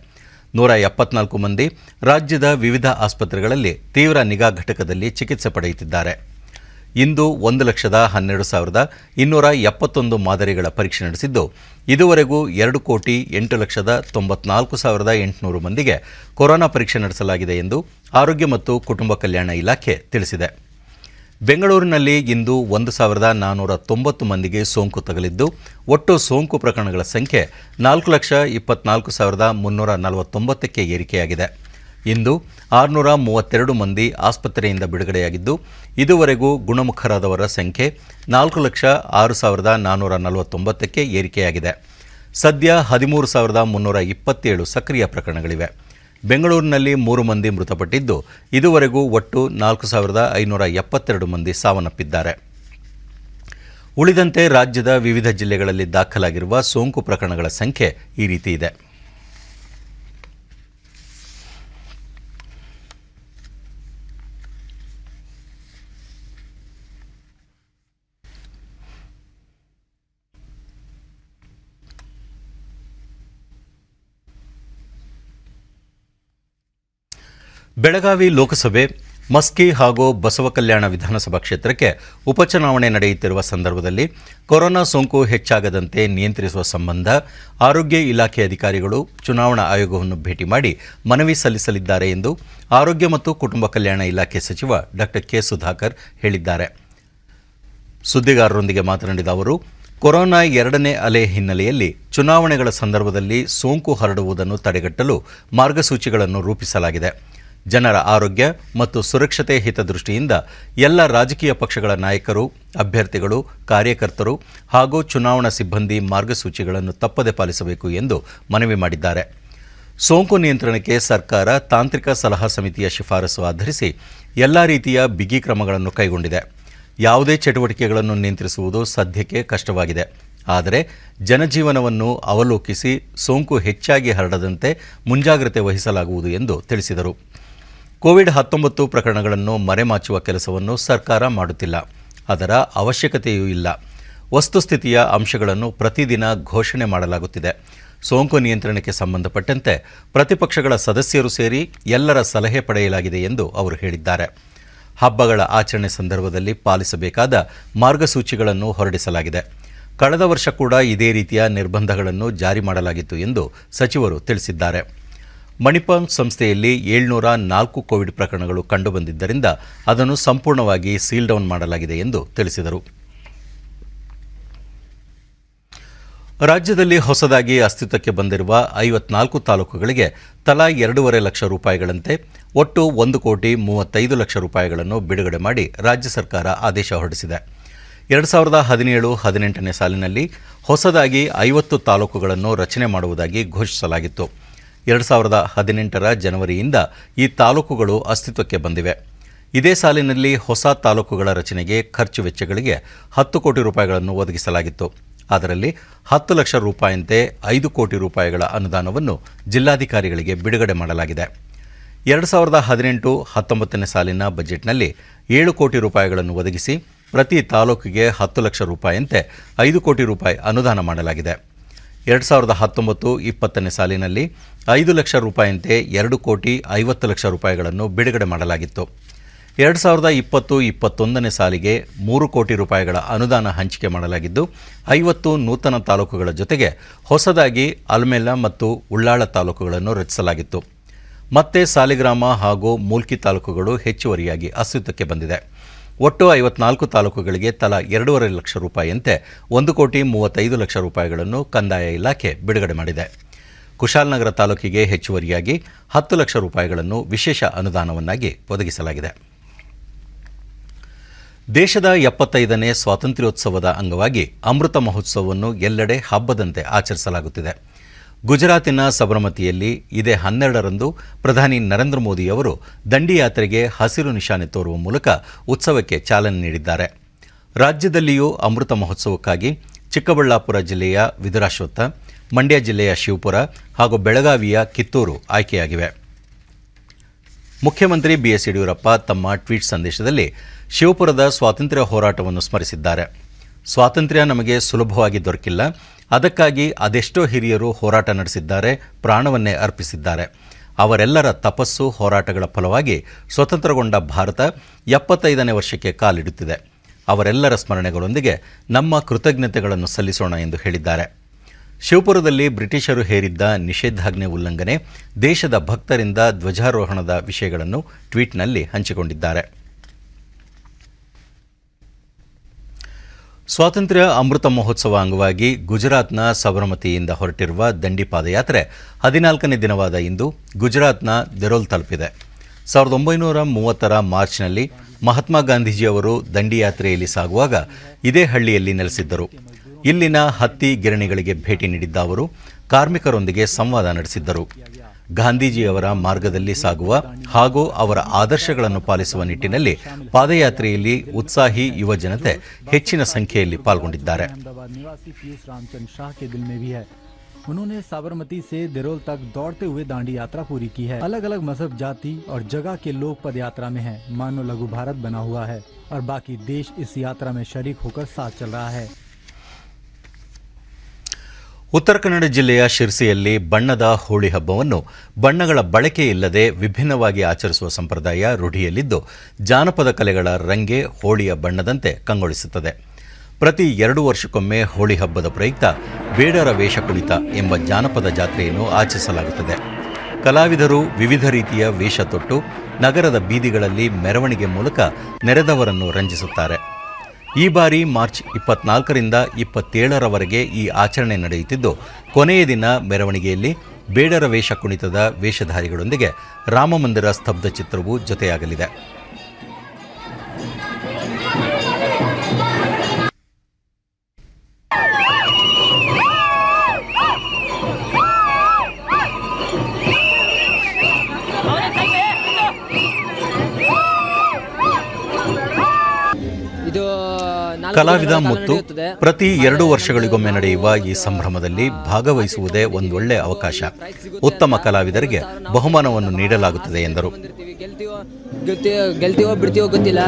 174 ಮಂದಿ ರಾಜ್ಯದ ವಿವಿಧ ಆಸ್ಪತ್ರೆಗಳಲ್ಲಿ ತೀವ್ರ ನಿಗಾ ಘಟಕದಲ್ಲಿ ಚಿಕಿತ್ಸೆ ಪಡೆಯುತ್ತಿದ್ದಾರೆ. ಇಂದು 1,12,271 ಮಾದರಿಗಳ ಪರೀಕ್ಷೆ ನಡೆಸಿದ್ದು, ಇದುವರೆಗೂ 2,08,94,800 ಮಂದಿಗೆ ಕೊರೋನಾ ಪರೀಕ್ಷೆ ನಡೆಸಲಾಗಿದೆ ಎಂದು ಆರೋಗ್ಯ ಮತ್ತು ಕುಟುಂಬ ಕಲ್ಯಾಣ ಇಲಾಖೆ ತಿಳಿಸಿದೆ. ಬೆಂಗಳೂರಿನಲ್ಲಿ ಇಂದು 1,490 ಮಂದಿಗೆ ಸೋಂಕು ತಗುಲಿದ್ದು, ಒಟ್ಟು ಸೋಂಕು ಪ್ರಕರಣಗಳ ಸಂಖ್ಯೆ 4,24,349ಕ್ಕೆ ಏರಿಕೆಯಾಗಿದೆ. ಇಂದು 632 ಮಂದಿ ಆಸ್ಪತ್ರೆಯಿಂದ ಬಿಡುಗಡೆಯಾಗಿದ್ದು, ಇದುವರೆಗೂ ಗುಣಮುಖರಾದವರ ಸಂಖ್ಯೆ 4,06,449ಕ್ಕೆ ಏರಿಕೆಯಾಗಿದೆ. ಸದ್ಯ 13,327 ಸಕ್ರಿಯ ಪ್ರಕರಣಗಳಿವೆ. ಬೆಂಗಳೂರಿನಲ್ಲಿ 3 ಮಂದಿ ಮೃತಪಟ್ಟಿದ್ದು, ಇದುವರೆಗೂ ಒಟ್ಟು 4,572 ಮಂದಿ ಸಾವನ್ನಪ್ಪಿದ್ದಾರೆ. ಉಳಿದಂತೆ ರಾಜ್ಯದ ವಿವಿಧ ಜಿಲ್ಲೆಗಳಲ್ಲಿ ದಾಖಲಾಗಿರುವ ಸೋಂಕು ಪ್ರಕರಣಗಳ ಸಂಖ್ಯೆ ಈ ರೀತಿ ಇದೆ. ಬೆಳಗಾವಿ ಲೋಕಸಭೆ ಮಸ್ಕಿ ಹಾಗೂ ಬಸವಕಲ್ಯಾಣ ವಿಧಾನಸಭಾ ಕ್ಷೇತ್ರಕ್ಕೆ ಉಪಚುನಾವಣೆ ನಡೆಯುತ್ತಿರುವ ಸಂದರ್ಭದಲ್ಲಿ ಕೊರೋನಾ ಸೋಂಕು ಹೆಚ್ಚಾಗದಂತೆ ನಿಯಂತ್ರಿಸುವ ಸಂಬಂಧ ಆರೋಗ್ಯ ಇಲಾಖೆ ಅಧಿಕಾರಿಗಳು ಚುನಾವಣಾ ಆಯೋಗವನ್ನು ಭೇಟಿ ಮಾಡಿ ಮನವಿ ಸಲ್ಲಿಸಲಿದ್ದಾರೆ ಎಂದು ಆರೋಗ್ಯ ಮತ್ತು ಕುಟುಂಬ ಕಲ್ಯಾಣ ಇಲಾಖೆ ಸಚಿವ ಡಾ ಕೆ ಸುಧಾಕರ್ ಹೇಳಿದ್ದಾರೆ. ಸುದ್ದಿಗಾರರೊಂದಿಗೆ ಮಾತನಾಡಿದ ಅವರು, ಕೊರೋನಾ ಎರಡನೇ ಅಲೆ ಹಿನ್ನೆಲೆಯಲ್ಲಿ ಚುನಾವಣೆಗಳ ಸಂದರ್ಭದಲ್ಲಿ ಸೋಂಕು ಹರಡುವುದನ್ನು ತಡೆಗಟ್ಟಲು ಮಾರ್ಗಸೂಚಿಗಳನ್ನು ರೂಪಿಸಲಾಗಿದೆ. ಜನರ ಆರೋಗ್ಯ ಮತ್ತು ಸುರಕ್ಷತೆ ಹಿತದೃಷ್ಟಿಯಿಂದ ಎಲ್ಲ ರಾಜಕೀಯ ಪಕ್ಷಗಳ ನಾಯಕರು, ಅಭ್ಯರ್ಥಿಗಳು, ಕಾರ್ಯಕರ್ತರು ಹಾಗೂ ಚುನಾವಣಾ ಸಿಬ್ಬಂದಿ ಮಾರ್ಗಸೂಚಿಗಳನ್ನು ತಪ್ಪದೆ ಪಾಲಿಸಬೇಕು ಎಂದು ಮನವಿ ಮಾಡಿದ್ದಾರೆ. ಸೋಂಕು ನಿಯಂತ್ರಣಕ್ಕೆ ಸರ್ಕಾರ ತಾಂತ್ರಿಕ ಸಲಹಾ ಸಮಿತಿಯ ಶಿಫಾರಸು ಆಧರಿಸಿ ಎಲ್ಲ ರೀತಿಯ ಬಿಗಿ ಕ್ರಮಗಳನ್ನು ಕೈಗೊಂಡಿದೆ. ಯಾವುದೇ ಚಟುವಟಿಕೆಗಳನ್ನು ನಿಯಂತ್ರಿಸುವುದು ಸದ್ಯಕ್ಕೆ ಕಷ್ಟವಾಗಿದೆ. ಆದರೆ ಜನಜೀವನವನ್ನು ಅವಲೋಕಿಸಿ ಸೋಂಕು ಹೆಚ್ಚಾಗಿ ಹರಡದಂತೆ ಮುಂಜಾಗ್ರತೆ ವಹಿಸಲಾಗುವುದು ಎಂದು ತಿಳಿಸಿದರು. ಕೋವಿಡ್-19 ಪ್ರಕರಣಗಳನ್ನು ಮರೆಮಾಚುವ ಕೆಲಸವನ್ನು ಸರ್ಕಾರ ಮಾಡುತ್ತಿಲ್ಲ. ಅದರ ಅವಶ್ಯಕತೆಯೂ ಇಲ್ಲ. ವಸ್ತುಸ್ಥಿತಿಯ ಅಂಶಗಳನ್ನು ಪ್ರತಿದಿನ ಘೋಷಣೆ ಮಾಡಲಾಗುತ್ತಿದೆ. ಸೋಂಕು ನಿಯಂತ್ರಣಕ್ಕೆ ಸಂಬಂಧಪಟ್ಟಂತೆ ಪ್ರತಿಪಕ್ಷಗಳ ಸದಸ್ಯರು ಸೇರಿ ಎಲ್ಲರ ಸಲಹೆ ಪಡೆಯಲಾಗಿದೆ ಎಂದು ಅವರು ಹೇಳಿದ್ದಾರೆ. ಹಬ್ಬಗಳ ಆಚರಣೆ ಸಂದರ್ಭದಲ್ಲಿ ಪಾಲಿಸಬೇಕಾದ ಮಾರ್ಗಸೂಚಿಗಳನ್ನು ಹೊರಡಿಸಲಾಗಿದೆ. ಕಳೆದ ವರ್ಷ ಕೂಡ ಇದೇ ರೀತಿಯ ನಿರ್ಬಂಧಗಳನ್ನು ಜಾರಿ ಮಾಡಲಾಗಿತ್ತು ಎಂದು ಸಚಿವರು ತಿಳಿಸಿದ್ದಾರೆ. ಮಣಿಪಾಲ್ ಸಂಸ್ಥೆಯಲ್ಲಿ 704 ಕೋವಿಡ್ ಪ್ರಕರಣಗಳು ಕಂಡುಬಂದಿದ್ದರಿಂದ ಅದನ್ನು ಸಂಪೂರ್ಣವಾಗಿ ಸೀಲ್ ಡೌನ್ ಮಾಡಲಾಗಿದೆ ಎಂದು ತಿಳಿಸಿದರು. ರಾಜ್ಯದಲ್ಲಿ ಹೊಸದಾಗಿ ಅಸ್ತಿತ್ವಕ್ಕೆ ಬಂದಿರುವ 54 ತಾಲೂಕುಗಳಿಗೆ ತಲಾ 2.5 ಲಕ್ಷ ರೂಪಾಯಿಗಳಂತೆ ಒಟ್ಟು 1,35 ಲಕ್ಷ ರೂಪಾಯಿಗಳನ್ನು ಬಿಡುಗಡೆ ಮಾಡಿ ರಾಜ್ಯ ಸರ್ಕಾರ ಆದೇಶ ಹೊರಡಿಸಿದೆ. 2017-18ನೇ ಸಾಲಿನಲ್ಲಿ ಹೊಸದಾಗಿ 50 ತಾಲೂಕುಗಳನ್ನು ರಚನೆ ಮಾಡುವುದಾಗಿ ಘೋಷಿಸಲಾಗಿತ್ತು. 2018ರ ಜನವರಿಯಿಂದ ಈ ತಾಲೂಕುಗಳು ಅಸ್ತಿತ್ವಕ್ಕೆ ಬಂದಿವೆ. ಇದೇ ಸಾಲಿನಲ್ಲಿ ಹೊಸ ತಾಲೂಕುಗಳ ರಚನೆಗೆ ಖರ್ಚು ವೆಚ್ಚಗಳಿಗೆ 10 ಕೋಟಿ ರೂಪಾಯಿಗಳನ್ನು ಒದಗಿಸಲಾಗಿತ್ತು. ಅದರಲ್ಲಿ 10 ಲಕ್ಷ ರೂಪಾಯಿಯಂತೆ 5 ಕೋಟಿ ರೂಪಾಯಿಗಳ ಅನುದಾನವನ್ನು ಜಿಲ್ಲಾಧಿಕಾರಿಗಳಿಗೆ ಬಿಡುಗಡೆ ಮಾಡಲಾಗಿದೆ. 2018-19ನೇ ಸಾಲಿನ ಬಜೆಟ್ನಲ್ಲಿ 7 ಕೋಟಿ ರೂಪಾಯಿಗಳನ್ನು ಒದಗಿಸಿ ಪ್ರತಿ ತಾಲೂಕಿಗೆ 10 ಲಕ್ಷ ರೂಪಾಯಿಯಂತೆ 5 ಕೋಟಿ ರೂಪಾಯಿ ಅನುದಾನ ಮಾಡಲಾಗಿದೆ. 2019-20ನೇ ಸಾಲಿನಲ್ಲಿ 5 ಲಕ್ಷ ರೂಪಾಯಿಯಂತೆ 2 ಕೋಟಿ 50 ಲಕ್ಷ ರೂಪಾಯಿಗಳನ್ನು ಬಿಡುಗಡೆ ಮಾಡಲಾಗಿತ್ತು. 2020-21ನೇ ಸಾಲಿಗೆ 3 ಕೋಟಿ ರೂಪಾಯಿಗಳ ಅನುದಾನ ಹಂಚಿಕೆ ಮಾಡಲಾಗಿದ್ದು 50 ನೂತನ ತಾಲೂಕುಗಳ ಜೊತೆಗೆ ಹೊಸದಾಗಿ ಅಲ್ಮೇಲ ಮತ್ತು ಉಳ್ಳಾಳ ತಾಲೂಕುಗಳನ್ನು ರಚಿಸಲಾಗಿತ್ತು. ಮತ್ತೆ ಸಾಲಿಗ್ರಾಮ ಹಾಗೂ ಮೂಲ್ಕಿ ತಾಲೂಕುಗಳು ಹೆಚ್ಚುವರಿಯಾಗಿ ಅಸ್ತಿತ್ವಕ್ಕೆ ಬಂದಿದೆ. ಒಟ್ಟು 54 ತಾಲೂಕುಗಳಿಗೆ ತಲಾ 2.5 ಲಕ್ಷ ರೂಪಾಯಿಯಂತೆ 1 ಕೋಟಿ 35 ಲಕ್ಷ ರೂಪಾಯಿಗಳನ್ನು ಕಂದಾಯ ಇಲಾಖೆ ಬಿಡುಗಡೆ ಮಾಡಿದೆ. ಕುಶಾಲನಗರ ತಾಲೂಕಿಗೆ ಹೆಚ್ಚುವರಿಯಾಗಿ 10 ಲಕ್ಷ ರೂಪಾಯಿಗಳನ್ನು ವಿಶೇಷ ಅನುದಾನವನ್ನಾಗಿ ಒದಗಿಸಲಾಗಿದೆ. ದೇಶದ 75ನೇ ಸ್ವಾತಂತ್ರ್ಯೋತ್ಸವದ ಅಂಗವಾಗಿ ಅಮೃತ ಮಹೋತ್ಸವವನ್ನು ಎಲ್ಲೆಡೆ ಹಬ್ಬದಂತೆ ಆಚರಿಸಲಾಗುತ್ತಿದೆ. ಗುಜರಾತಿನ ಸಬರಮತಿಯಲ್ಲಿ ಇದೇ 12ರಂದು ಪ್ರಧಾನಿ ನರೇಂದ್ರ ಮೋದಿ ಅವರು ದಂಡಿಯಾತ್ರೆಗೆ ಹಸಿರು ನಿಶಾನೆ ತೋರುವ ಮೂಲಕ ಉತ್ಸವಕ್ಕೆ ಚಾಲನೆ ನೀಡಿದ್ದಾರೆ. ರಾಜ್ಯದಲ್ಲಿಯೂ ಅಮೃತ ಮಹೋತ್ಸವಕ್ಕಾಗಿ ಚಿಕ್ಕಬಳ್ಳಾಪುರ ಜಿಲ್ಲೆಯ ವಿದುರಾಶ್ವತ್ಥ, ಮಂಡ್ಯ ಜಿಲ್ಲೆಯ ಶಿವಪುರ ಹಾಗೂ ಬೆಳಗಾವಿಯ ಕಿತ್ತೂರು ಆಯ್ಕೆಯಾಗಿವೆ. ಮುಖ್ಯಮಂತ್ರಿ ಬಿಎಸ್ ಯಡಿಯೂರಪ್ಪ ತಮ್ಮ ಟ್ವೀಟ್ ಸಂದೇಶದಲ್ಲಿ ಶಿವಪುರದ ಸ್ವಾತಂತ್ರ್ಯ ಹೋರಾಟವನ್ನು ಸ್ಮರಿಸಿದ್ದಾರೆ. ಸ್ವಾತಂತ್ರ್ಯ ನಮಗೆ ಸುಲಭವಾಗಿ ದೊರಕಿಲ್ಲ, ಅದಕ್ಕಾಗಿ ಅದೆಷ್ಟೋ ಹಿರಿಯರು ಹೋರಾಟ ನಡೆಸಿದ್ದಾರೆ, ಪ್ರಾಣವನ್ನೇ ಅರ್ಪಿಸಿದ್ದಾರೆ. ಅವರೆಲ್ಲರ ತಪಸ್ಸು ಹೋರಾಟಗಳ ಫಲವಾಗಿ ಸ್ವತಂತ್ರಗೊಂಡ ಭಾರತ 75ನೇ ವರ್ಷಕ್ಕೆ ಕಾಲಿಡುತ್ತಿದೆ. ಅವರೆಲ್ಲರ ಸ್ಮರಣೆಗಳೊಂದಿಗೆ ನಮ್ಮ ಕೃತಜ್ಞತೆಗಳನ್ನು ಸಲ್ಲಿಸೋಣ ಎಂದು ಹೇಳಿದ್ದಾರೆ. ಶಿವಪುರದಲ್ಲಿ ಬ್ರಿಟಿಷರು ಹೇರಿದ್ದ ನಿಷೇಧಾಜ್ಞೆ ಉಲ್ಲಂಘನೆ, ದೇಶದ ಭಕ್ತರಿಂದ ಧ್ವಜಾರೋಹಣದ ವಿಷಯಗಳನ್ನು ಟ್ವೀಟ್ನಲ್ಲಿ ಹಂಚಿಕೊಂಡಿದ್ದಾರೆ. ಸ್ವಾತಂತ್ರ್ಯ ಅಮೃತ ಮಹೋತ್ಸವ ಅಂಗವಾಗಿ ಗುಜರಾತ್ನ ಸಬರಮತಿಯಿಂದ ಹೊರಟಿರುವ ದಂಡಿ ಪಾದಯಾತ್ರೆ 14ನೇ ದಿನವಾದ ಇಂದು ಗುಜರಾತ್ನ ದೆರೋಲ್ ತಲುಪಿದೆ. 1930ರ ಮಾರ್ಚ್ನಲ್ಲಿ ಮಹಾತ್ಮ ಗಾಂಧೀಜಿಯವರು ದಂಡಿಯಾತ್ರೆಯಲ್ಲಿ ಸಾಗುವಾಗ ಇದೇ ಹಳ್ಳಿಯಲ್ಲಿ ನೆಲೆಸಿದ್ದರು. ಇಲ್ಲಿನ ಹತ್ತಿ ಗಿರಣಿಗಳಿಗೆ ಭೇಟಿ ನೀಡಿದ್ದ ಅವರು ಕಾರ್ಮಿಕರೊಂದಿಗೆ ಸಂವಾದ ನಡೆಸಿದ್ದರು. ಗಾಂಧೀಜಿಯವರ ಮಾರ್ಗದಲ್ಲಿ ಸಾಗುವ ಹಾಗೂ ಅವರ ಆದರ್ಶಗಳನ್ನು ಪಾಲಿಸುವ ನಿಟ್ಟಿನಲ್ಲಿ ಪಾದಯಾತ್ರೆಯಲ್ಲಿ ಉತ್ಸಾಹಿ ಯುವ ಜನತೆ ಹೆಚ್ಚಿನ ಸಂಖ್ಯೆಯಲ್ಲಿ ಪಾಲ್ಗೊಂಡಿದ್ದಾರೆ. उन्होंने साबरमती से देरोल तक दौड़ते हुए दांडी यात्रा पूरी की है. अलग अलग मजहब, जाति और जगह के लोग पद यात्रा में हैं. मानो लघु भारत बना हुआ है और बाकी देश इस यात्रा में शरीक होकर साथ चल रहा है. ಉತ್ತರ ಕನ್ನಡ ಜಿಲ್ಲೆಯ ಶಿರ್ಸಿಯಲ್ಲಿ ಬಣ್ಣದ ಹೋಳಿ ಹಬ್ಬವನ್ನು ಬಣ್ಣಗಳ ಬಳಕೆ ಇಲ್ಲದೆ ವಿಭಿನ್ನವಾಗಿ ಆಚರಿಸುವ ಸಂಪ್ರದಾಯ ರೂಢಿಯಲ್ಲಿದ್ದು ಜಾನಪದ ಕಲೆಗಳ ರಂಗೆ ಹೋಳಿಯ ಬಣ್ಣದಂತೆ ಕಂಗೊಳಿಸುತ್ತದೆ. ಪ್ರತಿ 2 ವರ್ಷಕ್ಕೊಮ್ಮೆ ಹೋಳಿ ಹಬ್ಬದ ಪ್ರಯುಕ್ತ ಬೇಡರ ವೇಷ ಕುಣಿತ ಎಂಬ ಜಾನಪದ ಜಾತ್ರೆಯನ್ನು ಆಚರಿಸಲಾಗುತ್ತದೆ. ಕಲಾವಿದರು ವಿವಿಧ ರೀತಿಯ ವೇಷ ತೊಟ್ಟು ನಗರದ ಬೀದಿಗಳಲ್ಲಿ ಮೆರವಣಿಗೆ ಮೂಲಕ ನೆರೆದವರನ್ನು ರಂಜಿಸುತ್ತಾರೆ. ಈ ಬಾರಿ ಮಾರ್ಚ್ 24ರಿಂದ 27ರವರೆಗೆ ಈ ಆಚರಣೆ ನಡೆಯುತ್ತಿದ್ದು, ಕೊನೆಯ ದಿನ ಮೆರವಣಿಗೆಯಲ್ಲಿ ಬೇಡರ ವೇಷ ಕುಣಿತದ ವೇಷಧಾರಿಗಳೊಂದಿಗೆ ರಾಮಮಂದಿರ ಸ್ತಬ್ಧ ಚಿತ್ರವೂ ಜೊತೆಯಾಗಲಿದೆ. ಕಲಾವಿದ ಮುತ್ತು ಪ್ರತಿ 2 ವರ್ಷಗಳಿಗೊಮ್ಮೆ ನಡೆಯುವ ಈ ಸಂಭ್ರಮದಲ್ಲಿ ಭಾಗವಹಿಸುವುದೇ ಒಂದೊಳ್ಳೆ ಅವಕಾಶ. ಉತ್ತಮ ಕಲಾವಿದರಿಗೆ ಬಹುಮಾನವನ್ನು ನೀಡಲಾಗುತ್ತದೆ ಎಂದರು. ಗೆಲ್ತೀವೋ ಬಿಡ್ತೀವೋ ಗೊತ್ತಿಲ್ಲ,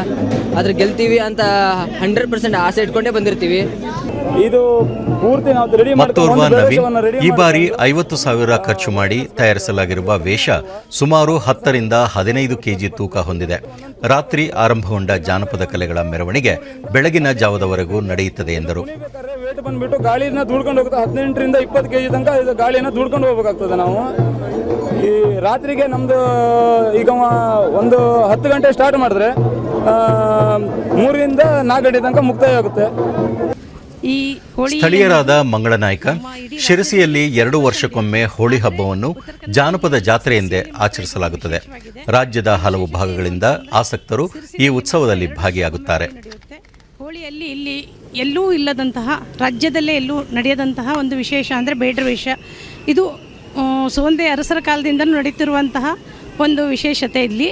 ಆದ್ರೆ ಗೆಲ್ತೀವಿ ಅಂತ 100% ಆಸೆ ಇಟ್ಕೊಂಡೇ ಬಂದಿರ್ತೀವಿ. ಇದು ಪೂರ್ತಿ ನಾವು ರೆಡಿ ಮತ್ತೋರ್ವ ನವೀನ್ ಈ ಬಾರಿ 50,000 ಖರ್ಚು ಮಾಡಿ ತಯಾರಿಸಲಾಗಿರುವ ವೇಷ ಸುಮಾರು 10ರಿಂದ 15 ಕೆಜಿ ತೂಕ ಹೊಂದಿದೆ. ರಾತ್ರಿ ಆರಂಭಗೊಂಡ ಜಾನಪದ ಕಲೆಗಳ ಮೆರವಣಿಗೆ ಬೆಳಗಿನ ಜಾವದವರೆಗೂ ನಡೆಯುತ್ತದೆ ಎಂದರು. ವೇಟ್ ಬಂದ್ಬಿಟ್ಟು ಗಾಳಿನ ದೂಡ್ಕೊಂಡು ಹೋಗುತ್ತೆ. 18ರಿಂದ 20 ಕೆಜಿ ತನಕ ಗಾಳಿನ ದೂಡ್ಕೊಂಡು ಹೋಗ್ಬೇಕಾಗ್ತದೆ. ನಾವು ಈ ರಾತ್ರಿಗೆ ನಮ್ದು ಈಗ ಒಂದು 10 ಗಂಟೆ ಸ್ಟಾರ್ಟ್ ಮಾಡಿದ್ರೆ 3ರಿಂದ 4 ಗಂಟೆ ತನಕ ಮುಕ್ತಾಯ ಆಗುತ್ತೆ. ಸ್ಥಳೀಯರಾದ ಮಂಗಳನಾಯ್ಕ ಶಿರಸಿಯಲ್ಲಿ 2 ವರ್ಷಕ್ಕೊಮ್ಮೆ ಹೋಳಿ ಹಬ್ಬವನ್ನು ಜಾನಪದ ಜಾತ್ರೆ ಎಂದೇ ಆಚರಿಸಲಾಗುತ್ತದೆ. ರಾಜ್ಯದ ಹಲವು ಭಾಗಗಳಿಂದ ಆಸಕ್ತರು ಈ ಉತ್ಸವದಲ್ಲಿ ಭಾಗಿಯಾಗುತ್ತಾರೆ. ಹೋಳಿಯಲ್ಲಿ ಇಲ್ಲಿ ಎಲ್ಲೂ ಇಲ್ಲದಂತಹ, ರಾಜ್ಯದಲ್ಲೇ ಎಲ್ಲೂ ನಡೆಯದಂತಹ ಒಂದು ವಿಶೇಷ ಅಂದರೆ ಬೇಡರ ವೇಷ. ಇದು ಸೋಂದೆ ಅರಸರ ಕಾಲದಿಂದ ನಡೀತಿರುವಂತಹ ಒಂದು ವಿಶೇಷತೆ ಇಲ್ಲಿ.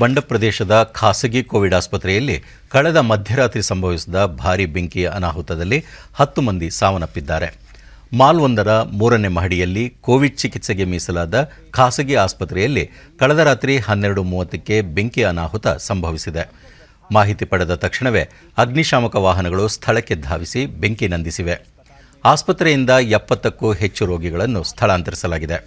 ಬಂಡ ಪ್ರದೇಶದ ಖಾಸಗಿ ಕೋವಿಡ್ ಆಸ್ಪತ್ರೆಯಲ್ಲಿ ಕಳೆದ ಮಧ್ಯರಾತ್ರಿ ಸಂಭವಿಸಿದ ಭಾರೀ ಬೆಂಕಿಯ ಅನಾಹುತದಲ್ಲಿ 10 ಮಂದಿ ಸಾವನ್ನಪ್ಪಿದ್ದಾರೆ. ಮಾಲ್ವೊಂದರ 3ನೇ ಮಹಡಿಯಲ್ಲಿ ಕೋವಿಡ್ ಚಿಕಿತ್ಸೆಗೆ ಮೀಸಲಾದ ಖಾಸಗಿ ಆಸ್ಪತ್ರೆಯಲ್ಲಿ ಕಳೆದ ರಾತ್ರಿ 12:30ಕ್ಕೆ ಬೆಂಕಿ ಅನಾಹುತ ಸಂಭವಿಸಿದೆ. ಮಾಹಿತಿ ಪಡೆದ ತಕ್ಷಣವೇ ಅಗ್ನಿಶಾಮಕ ವಾಹನಗಳು ಸ್ಥಳಕ್ಕೆ ಧಾವಿಸಿ ಬೆಂಕಿ ನಂದಿಸಿವೆ. ಆಸ್ಪತ್ರೆಯಿಂದ 70ಕ್ಕೂ ಹೆಚ್ಚು ರೋಗಿಗಳನ್ನು ಸ್ಥಳಾಂತರಿಸಲಾಗಿದೆ.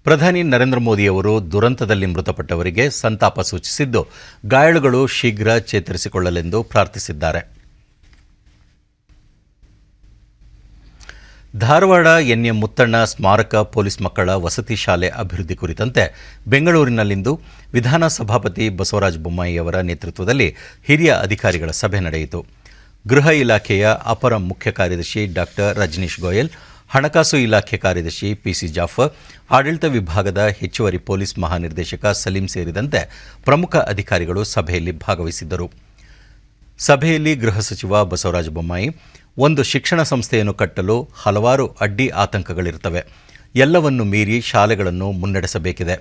ಪ್ರಧಾನಿ ನರೇಂದ್ರ ಮೋದಿಯವರು ದುರಂತದಲ್ಲಿ ಮೃತಪಟ್ಟವರಿಗೆ ಸಂತಾಪ ಸೂಚಿಸಿದ್ದು, ಗಾಯಾಳುಗಳು ಶೀಘ್ರ ಚೇತರಿಸಿಕೊಳ್ಳಲೆಂದು ಪ್ರಾರ್ಥಿಸಿದ್ದಾರೆ. ಧಾರವಾಡ ಎನ್ಎಂ ಮುತ್ತಣ್ಣ ಸ್ಮಾರಕ ಪೊಲೀಸ್ ಮಕ್ಕಳ ವಸತಿ ಶಾಲೆ ಅಭಿವೃದ್ಧಿ ಕುರಿತಂತೆ ಬೆಂಗಳೂರಿನಲ್ಲಿಂದು ವಿಧಾನಸಭಾಪತಿ ಬಸವರಾಜ ಬೊಮ್ಮಾಯಿಯವರ ನೇತೃತ್ವದಲ್ಲಿ ಹಿರಿಯ ಅಧಿಕಾರಿಗಳ ಸಭೆ ನಡೆಯಿತು. ಗೃಹ ಇಲಾಖೆಯ ಅಪರ ಮುಖ್ಯ ಕಾರ್ಯದರ್ಶಿ ಡಾಕ್ಟರ್ ರಜನೀಶ್ ಗೋಯಲ್, ಹಣಕಾಸು ಇಲಾಖೆ ಕಾರ್ಯದರ್ಶಿ ಪಿಸಿ ಜಾಫರ್, ಆಡಳಿತ ವಿಭಾಗದ ಹೆಚ್ಚುವರಿ ಪೊಲೀಸ್ ಮಹಾನಿರ್ದೇಶಕ ಸಲೀಂ ಸೇರಿದಂತೆ ಪ್ರಮುಖ ಅಧಿಕಾರಿಗಳು ಸಭೆಯಲ್ಲಿ ಭಾಗವಹಿಸಿದ್ದರು. ಸಭೆಯಲ್ಲಿ ಗೃಹ ಸಚಿವ ಬಸವರಾಜ ಬೊಮ್ಮಾಯಿ, ಒಂದು ಶಿಕ್ಷಣ ಸಂಸ್ಥೆಯನ್ನು ಕಟ್ಟಲು ಹಲವಾರು ಅಡ್ಡಿ ಆತಂಕಗಳಿರ್ತವೆ, ಎಲ್ಲವನ್ನು ಮೀರಿ ಶಾಲೆಗಳನ್ನು ಮುನ್ನಡೆಸಬೇಕಿದೆ.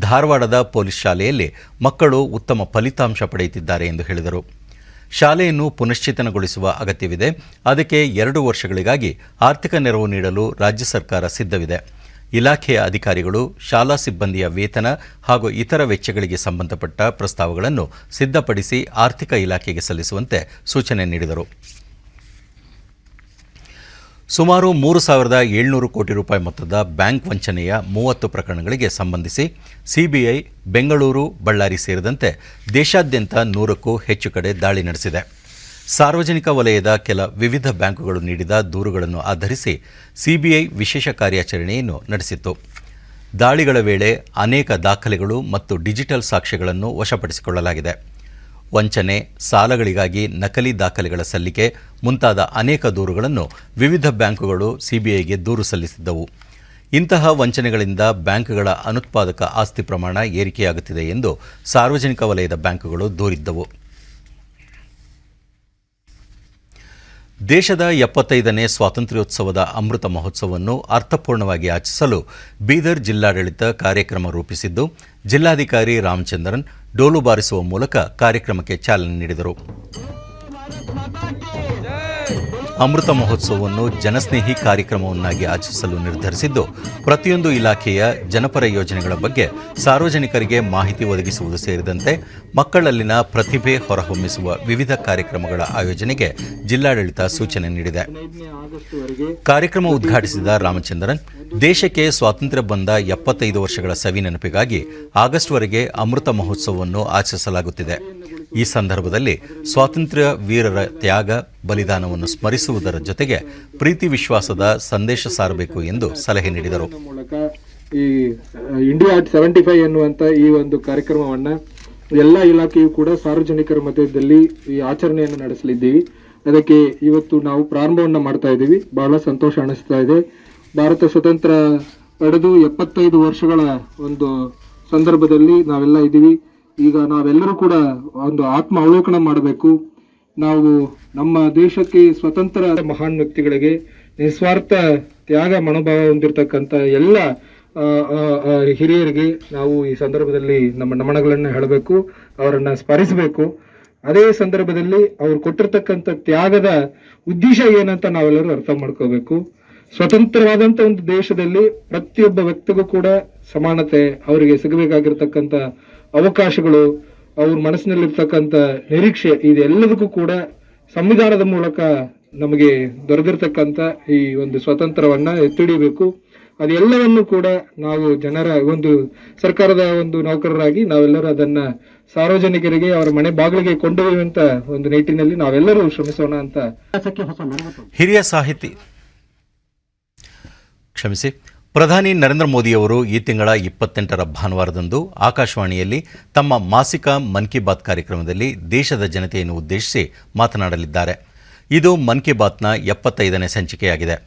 ಧಾರವಾಡದ ಪೊಲೀಸ್ ಶಾಲೆಯಲ್ಲಿ ಮಕ್ಕಳು ಉತ್ತಮ ಫಲಿತಾಂಶ ಪಡೆಯುತ್ತಿದ್ದಾರೆ ಎಂದು ಹೇಳಿದರು. ಶಾಲೆಯನ್ನು ಪುನಶ್ಚೇತನಗೊಳಿಸುವ ಅಗತ್ಯವಿದೆ. ಅದಕ್ಕೆ 2 ವರ್ಷಗಳಿಗಾಗಿ ಆರ್ಥಿಕ ನೆರವು ನೀಡಲು ರಾಜ್ಯ ಸರ್ಕಾರ ಸಿದ್ಧವಿದೆ. ಇಲಾಖೆಯ ಅಧಿಕಾರಿಗಳು ಶಾಲಾ ಸಿಬ್ಬಂದಿಯ ವೇತನ ಹಾಗೂ ಇತರ ವೆಚ್ಚಗಳಿಗೆ ಸಂಬಂಧಪಟ್ಟ ಪ್ರಸ್ತಾವಗಳನ್ನು ಸಿದ್ಧಪಡಿಸಿ ಆರ್ಥಿಕ ಇಲಾಖೆಗೆ ಸಲ್ಲಿಸುವಂತೆ ಸೂಚನೆ ನೀಡಿದರು. ಸುಮಾರು 3,700 ಕೋಟಿ ರೂಪಾಯಿ ಮೊತ್ತದ ಬ್ಯಾಂಕ್ ವಂಚನೆಯ 30 ಪ್ರಕರಣಗಳಿಗೆ ಸಂಬಂಧಿಸಿ ಸಿಬಿಐ ಬೆಂಗಳೂರು, ಬಳ್ಳಾರಿ ಸೇರಿದಂತೆ ದೇಶಾದ್ಯಂತ 100ಕ್ಕೂ ಹೆಚ್ಚು ಕಡೆ ದಾಳಿ ನಡೆಸಿದೆ. ಸಾರ್ವಜನಿಕ ವಲಯದ ವಿವಿಧ ಬ್ಯಾಂಕುಗಳು ನೀಡಿದ ದೂರುಗಳನ್ನು ಆಧರಿಸಿ ಸಿಬಿಐ ವಿಶೇಷ ಕಾರ್ಯಾಚರಣೆಯನ್ನು ನಡೆಸಿತ್ತು. ದಾಳಿಗಳ ವೇಳೆ ಅನೇಕ ದಾಖಲೆಗಳು ಮತ್ತು ಡಿಜಿಟಲ್ ಸಾಕ್ಷ್ಯಗಳನ್ನು ವಶಪಡಿಸಿಕೊಳ್ಳಲಾಗಿದೆ. ವಂಚನೆ, ಸಾಲಗಳಿಗಾಗಿ ನಕಲಿ ದಾಖಲೆಗಳ ಸಲ್ಲಿಕೆ ಮುಂತಾದ ಅನೇಕ ದೂರುಗಳನ್ನು ವಿವಿಧ ಬ್ಯಾಂಕುಗಳು ಸಿಬಿಐಗೆ ದೂರು ಸಲ್ಲಿಸಿದ್ದವು. ಇಂತಹ ವಂಚನೆಗಳಿಂದ ಬ್ಯಾಂಕ್ಗಳ ಅನುತ್ಪಾದಕ ಆಸ್ತಿ ಪ್ರಮಾಣ ಏರಿಕೆಯಾಗುತ್ತಿದೆ ಎಂದು ಸಾರ್ವಜನಿಕ ವಲಯದ ಬ್ಯಾಂಕುಗಳು ದೂರಿದ್ದವು. ದೇಶದ 75ನೇ ಸ್ವಾತಂತ್ರ್ಯೋತ್ಸವದ ಅಮೃತ ಮಹೋತ್ಸವವನ್ನು ಅರ್ಥಪೂರ್ಣವಾಗಿ ಆಚರಿಸಲು ಬೀದರ್ ಜಿಲ್ಲಾಡಳಿತ ಕಾರ್ಯಕ್ರಮ ರೂಪಿಸಿದ್ದು, ಜಿಲ್ಲಾಧಿಕಾರಿ ರಾಮಚಂದ್ರನ್ ಡೋಲು ಬಾರಿಸುವ ಮೂಲಕ ಕಾರ್ಯಕ್ರಮಕ್ಕೆ ಚಾಲನೆ ನೀಡಿದರು. ಅಮೃತ ಮಹೋತ್ಸವವನ್ನು ಜನಸ್ನೇಹಿ ಕಾರ್ಯಕ್ರಮವನ್ನಾಗಿ ಆಚರಿಸಲು ನಿರ್ಧರಿಸಿದ್ದು, ಪ್ರತಿಯೊಂದು ಇಲಾಖೆಯ ಜನಪರ ಯೋಜನೆಗಳ ಬಗ್ಗೆ ಸಾರ್ವಜನಿಕರಿಗೆ ಮಾಹಿತಿ ಒದಗಿಸುವುದು ಸೇರಿದಂತೆ ಮಕ್ಕಳಲ್ಲಿನ ಪ್ರತಿಭೆ ಹೊರಹೊಮ್ಮಿಸುವ ವಿವಿಧ ಕಾರ್ಯಕ್ರಮಗಳ ಆಯೋಜನೆಗೆ ಜಿಲ್ಲಾಡಳಿತ ಸೂಚನೆ ನೀಡಿದೆ. ಕಾರ್ಯಕ್ರಮ ಉದ್ಘಾಟಿಸಿದ ರಾಮಚಂದ್ರನ್, ದೇಶಕ್ಕೆ ಸ್ವಾತಂತ್ರ್ಯ ಬಂದ 75 ವರ್ಷಗಳ ಸವಿ ನೆನಪಿಗಾಗಿ ಆಗಸ್ಟ್ವರೆಗೆ ಅಮೃತ ಮಹೋತ್ಸವವನ್ನು ಆಚರಿಸಲಾಗುತ್ತಿದೆ. ಈ ಸಂದರ್ಭದಲ್ಲಿ ಸ್ವಾತಂತ್ರ್ಯ ವೀರರ ತ್ಯಾಗ, ಬಲಿದಾನವನ್ನು ಸ್ಮರಿಸುವುದರ ಜೊತೆಗೆ ಪ್ರೀತಿ ವಿಶ್ವಾಸದ ಸಂದೇಶ ಸಾರಬೇಕು ಎಂದು ಸಲಹೆ ನೀಡಿದರು. ಈ ಇಂಡಿಯಾ ಅಟ್ 75 ಎನ್ನುವಂತ ಈ ಒಂದು ಕಾರ್ಯಕ್ರಮವನ್ನ ಎಲ್ಲ ಇಲಾಖೆಯು ಕೂಡ ಸಾರ್ವಜನಿಕರ ಮಧ್ಯದಲ್ಲಿ ಈ ಆಚರಣೆಯನ್ನು ನಡೆಸಲಿದ್ದೀವಿ. ಅದಕ್ಕೆ ಇವತ್ತು ನಾವು ಪ್ರಾರಂಭವನ್ನ ಮಾಡ್ತಾ ಇದ್ದೀವಿ. ಬಹಳ ಸಂತೋಷ ಅನಿಸ್ತಾ ಇದೆ. ಭಾರತ ಸ್ವತಂತ್ರ ಪಡೆದು 75 ವರ್ಷಗಳ ಒಂದು ಸಂದರ್ಭದಲ್ಲಿ ನಾವೆಲ್ಲ ಇದ್ದೀವಿ. ಈಗ ನಾವೆಲ್ಲರೂ ಕೂಡ ಒಂದು ಆತ್ಮ ಅವಲೋಕನ ಮಾಡಬೇಕು. ನಾವು ನಮ್ಮ ದೇಶಕ್ಕೆ ಸ್ವತಂತ್ರ ಮಹಾನ್ ವ್ಯಕ್ತಿಗಳಿಗೆ ನಿಸ್ವಾರ್ಥ ತ್ಯಾಗ ಮನೋಭಾವ ಹೊಂದಿರತಕ್ಕಂಥ ಎಲ್ಲ ಹಿರಿಯರಿಗೆ ನಾವು ಈ ಸಂದರ್ಭದಲ್ಲಿ ನಮ್ಮ ನಮನಗಳನ್ನು ಹೇಳಬೇಕು, ಅವರನ್ನ ಸ್ಮರಿಸಬೇಕು. ಅದೇ ಸಂದರ್ಭದಲ್ಲಿ ಅವ್ರು ಕೊಟ್ಟಿರ್ತಕ್ಕಂಥ ತ್ಯಾಗದ ಉದ್ದೇಶ ಏನಂತ ನಾವೆಲ್ಲರೂ ಅರ್ಥ ಮಾಡ್ಕೋಬೇಕು. ಸ್ವತಂತ್ರವಾದಂತ ಒಂದು ದೇಶದಲ್ಲಿ ಪ್ರತಿಯೊಬ್ಬ ವ್ಯಕ್ತಿಗೂ ಕೂಡ ಸಮಾನತೆ, ಅವರಿಗೆ ಸಿಗಬೇಕಾಗಿರ್ತಕ್ಕಂಥ ಅವಕಾಶಗಳು, ಅವ್ರ ಮನಸ್ಸಿನಲ್ಲಿರ್ತಕ್ಕಂಥ ನಿರೀಕ್ಷೆ, ಇದೆಲ್ಲದಕ್ಕೂ ಕೂಡ ಸಂವಿಧಾನದ ಮೂಲಕ ನಮಗೆ ದೊರೆದಿರ್ತಕ್ಕಂಥ ಈ ಒಂದು ಸ್ವಾತಂತ್ರ್ಯವನ್ನ ಎತ್ತಿಡಿಬೇಕು. ಅದೆಲ್ಲವನ್ನು ಕೂಡ ನಾವು ಜನರ ಒಂದು ಸರ್ಕಾರದ ಒಂದು ನೌಕರರಾಗಿ ನಾವೆಲ್ಲರೂ ಅದನ್ನ ಸಾರ್ವಜನಿಕರಿಗೆ ಅವರ ಮನೆ ಬಾಗಿಲಿಗೆ ಕೊಂಡೊಯ್ಯುವಂತ ಒಂದು ನಿಟ್ಟಿನಲ್ಲಿ ನಾವೆಲ್ಲರೂ ಶ್ರಮಿಸೋಣ ಅಂತ. ಹಿರಿಯ ಸಾಹಿತಿ ಪ್ರಧಾನಿ ನರೇಂದ್ರ ಮೋದಿಯವರು ಈ ತಿಂಗಳ 28ರ ಭಾನುವಾರದಂದು ಆಕಾಶವಾಣಿಯಲ್ಲಿ ತಮ್ಮ ಮಾಸಿಕ ಮನ್ ಕಿ ಬಾತ್ ಕಾರ್ಯಕ್ರಮದಲ್ಲಿ ದೇಶದ ಜನತೆಯನ್ನು ಉದ್ದೇಶಿಸಿ ಮಾತನಾಡಲಿದ್ದಾರೆ. ಇದು ಮನ್ ಕಿ ಬಾತ್ನ 75ನೇ ಸಂಚಿಕೆಯಾಗಿದೆ.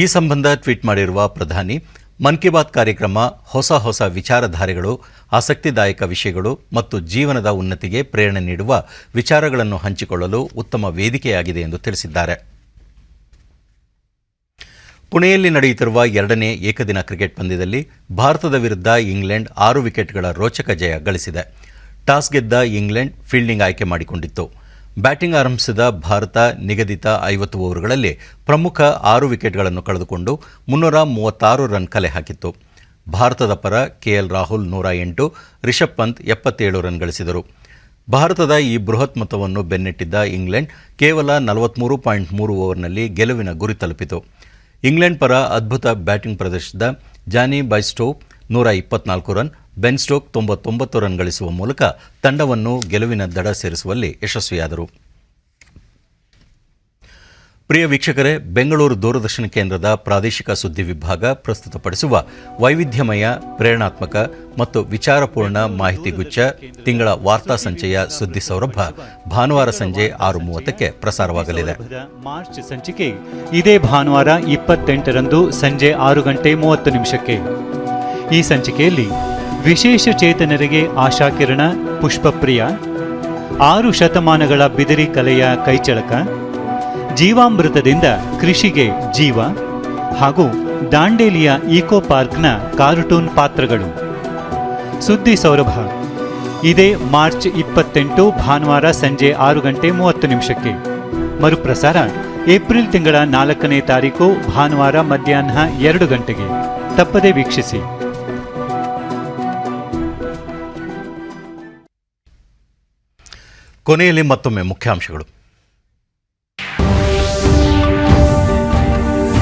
ಈ ಸಂಬಂಧ ಟ್ವೀಟ್ ಮಾಡಿರುವ ಪ್ರಧಾನಿ, ಮನ್ ಕಿ ಬಾತ್ ಕಾರ್ಯಕ್ರಮ ಹೊಸ ವಿಚಾರಧಾರೆಗಳು, ಆಸಕ್ತಿದಾಯಕ ವಿಷಯಗಳು ಮತ್ತು ಜೀವನದ ಉನ್ನತಿಗೆ ಪ್ರೇರಣೆ ನೀಡುವ ವಿಚಾರಗಳನ್ನು ಹಂಚಿಕೊಳ್ಳಲು ಉತ್ತಮ ವೇದಿಕೆಯಾಗಿದೆ ಎಂದು ತಿಳಿಸಿದ್ದಾರೆ. ಪುಣೆಯಲ್ಲಿ ನಡೆಯುತ್ತಿರುವ 2ನೇ ಏಕದಿನ ಕ್ರಿಕೆಟ್ ಪಂದ್ಯದಲ್ಲಿ ಭಾರತದ ವಿರುದ್ಧ ಇಂಗ್ಲೆಂಡ್ 6 ವಿಕೆಟ್ಗಳ ರೋಚಕ ಜಯ ಗಳಿಸಿದೆ. ಟಾಸ್ ಗೆದ್ದ ಇಂಗ್ಲೆಂಡ್ ಫೀಲ್ಡಿಂಗ್ ಆಯ್ಕೆ ಮಾಡಿಕೊಂಡಿತ್ತು. ಬ್ಯಾಟಿಂಗ್ ಆರಂಭಿಸಿದ ಭಾರತ ನಿಗದಿತ 50 ಓವರ್ಗಳಲ್ಲಿ ಪ್ರಮುಖ 6 ವಿಕೆಟ್ಗಳನ್ನು ಕಳೆದುಕೊಂಡು 336 ರನ್ ಕಲೆ ಹಾಕಿತ್ತು. ಭಾರತದ ಪರ ಕೆಎಲ್ ರಾಹುಲ್ 108, ರಿಷಬ್ ಪಂತ್ 77 ರನ್ ಗಳಿಸಿದರು. ಭಾರತದ ಈ ಬೃಹತ್ ಮೊತ್ತವನ್ನು ಬೆನ್ನಟ್ಟಿದ್ದ ಇಂಗ್ಲೆಂಡ್ ಕೇವಲ 43.3 ಓವರ್ನಲ್ಲಿ ಗೆಲುವಿನ ಗುರಿ ತಲುಪಿತು. ಇಂಗ್ಲೆಂಡ್ ಪರ ಅದ್ಭುತ ಬ್ಯಾಟಿಂಗ್ ಪ್ರದರ್ಶಿಸಿದ ಜಾನಿ ಬೈಸ್ಟೋ 124 ರನ್, ಬೆನ್ ಸ್ಟೋಕ್ 99 ರನ್ ಗಳಿಸುವ ಮೂಲಕ ತಂಡವನ್ನು ಗೆಲುವಿನ ದಡ ಸೇರಿಸುವಲ್ಲಿ ಯಶಸ್ವಿಯಾದರು. ಪ್ರಿಯ ವೀಕ್ಷಕರೇ, ಬೆಂಗಳೂರು ದೂರದರ್ಶನ ಕೇಂದ್ರದ ಪ್ರಾದೇಶಿಕ ಸುದ್ದಿ ವಿಭಾಗ ಪ್ರಸ್ತುತಪಡಿಸುವ ವೈವಿಧ್ಯಮಯ, ಪ್ರೇರಣಾತ್ಮಕ ಮತ್ತು ವಿಚಾರಪೂರ್ಣ ಮಾಹಿತಿಗುಚ್ಛ ತಿಂಗಳ ವಾರ್ತಾ ಸಂಚಯ ಸುದ್ದಿ ಸೌರಭ ಭಾನುವಾರ ಸಂಜೆ 6:30ಕ್ಕೆ ಪ್ರಸಾರವಾಗಲಿದೆ. ಮಾರ್ಚ್ ಸಂಚಿಕೆ ಇದೇ ಭಾನುವಾರ 28ರಂದು ಸಂಜೆ 6:30 ಈ ಸಂಚಿಕೆಯಲ್ಲಿ ವಿಶೇಷ ಚೇತನರಿಗೆ ಆಶಾಕಿರಣ, ಪುಷ್ಪಪ್ರಿಯ, 6 ಶತಮಾನಗಳ ಬಿದಿರಿ ಕಲೆಯ ಕೈಚಳಕ, ಜೀವಾಮೃತದಿಂದ ಕೃಷಿಗೆ ಜೀವ ಹಾಗೂ ದಾಂಡೇಲಿಯ ಇಕೋ ಪಾರ್ಕ್ನ ಕಾರ್ಟೂನ್ ಪಾತ್ರಗಳು. ಸುದ್ದಿ ಸೌರಭ ಇದೇ ಮಾರ್ಚ್ 28 ಭಾನುವಾರ ಸಂಜೆ 6:30 ಮರುಪ್ರಸಾರ ಏಪ್ರಿಲ್ ತಿಂಗಳ 4ನೇ ತಾರೀಕು ಭಾನುವಾರ ಮಧ್ಯಾಹ್ನ 2 ಗಂಟೆಗೆ. ತಪ್ಪದೇ ವೀಕ್ಷಿಸಿ. ಕೊನೆಯಲ್ಲಿ ಮತ್ತೊಮ್ಮೆ ಮುಖ್ಯಾಂಶಗಳು.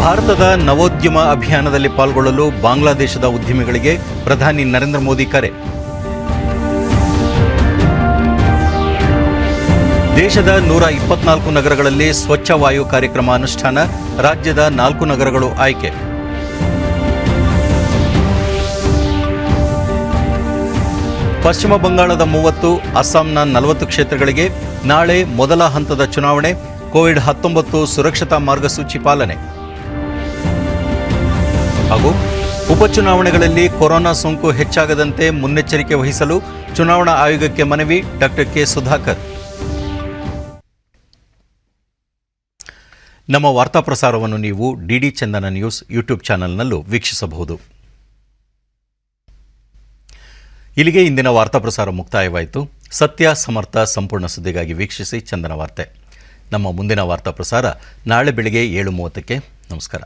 ಭಾರತದ ನವೋದ್ಯಮ ಅಭಿಯಾನದಲ್ಲಿ ಪಾಲ್ಗೊಳ್ಳಲು ಬಾಂಗ್ಲಾದೇಶದ ಉದ್ಯಮಿಗಳಿಗೆ ಪ್ರಧಾನಿ ನರೇಂದ್ರ ಮೋದಿ ಕರೆ. ದೇಶದ 124 ನಗರಗಳಲ್ಲಿ ಸ್ವಚ್ಛ ವಾಯು ಕಾರ್ಯಕ್ರಮ ಅನುಷ್ಠಾನ, ರಾಜ್ಯದ 4 ನಗರಗಳು ಆಯ್ಕೆ. ಪಶ್ಚಿಮ ಬಂಗಾಳದ 30, ಅಸ್ಸಾಂನ 40 ಕ್ಷೇತ್ರಗಳಿಗೆ ನಾಳೆ ಮೊದಲ ಹಂತದ ಚುನಾವಣೆ, ಕೋವಿಡ್-19 ಸುರಕ್ಷತಾ ಮಾರ್ಗಸೂಚಿ ಪಾಲನೆ. ಹಾಗೂ ಉಪಚುನಾವಣೆಗಳಲ್ಲಿ ಕೊರೋನಾ ಸೋಂಕು ಹೆಚ್ಚಾಗದಂತೆ ಮುನ್ನೆಚ್ಚರಿಕೆ ವಹಿಸಲು ಚುನಾವಣಾ ಆಯೋಗಕ್ಕೆ ಮನವಿ, ಡಾಕ್ಟರ್ ಕೆ ಸುಧಾಕರ್. ನಮ್ಮ ವಾರ್ತಾ ಪ್ರಸಾರವನ್ನು ನೀವು ಡಿಡಿ ಚಂದನ ನ್ಯೂಸ್ ಯೂಟ್ಯೂಬ್ ಚಾನೆಲ್ನಲ್ಲೂ ವೀಕ್ಷಿಸಬಹುದು. ಇಲ್ಲಿಗೆ ಇಂದಿನ ವಾರ್ತಾ ಪ್ರಸಾರ ಮುಕ್ತಾಯವಾಯಿತು. ಸತ್ಯ, ಸಮರ್ಥ, ಸಂಪೂರ್ಣ ಸುದ್ದಿಗಾಗಿ ವೀಕ್ಷಿಸಿ ಚಂದನ ವಾರ್ತೆ. ನಮ್ಮ ಮುಂದಿನ ವಾರ್ತಾ ಪ್ರಸಾರ ನಾಳೆ ಬೆಳಗ್ಗೆ 7:30ಕ್ಕೆ. ನಮಸ್ಕಾರ.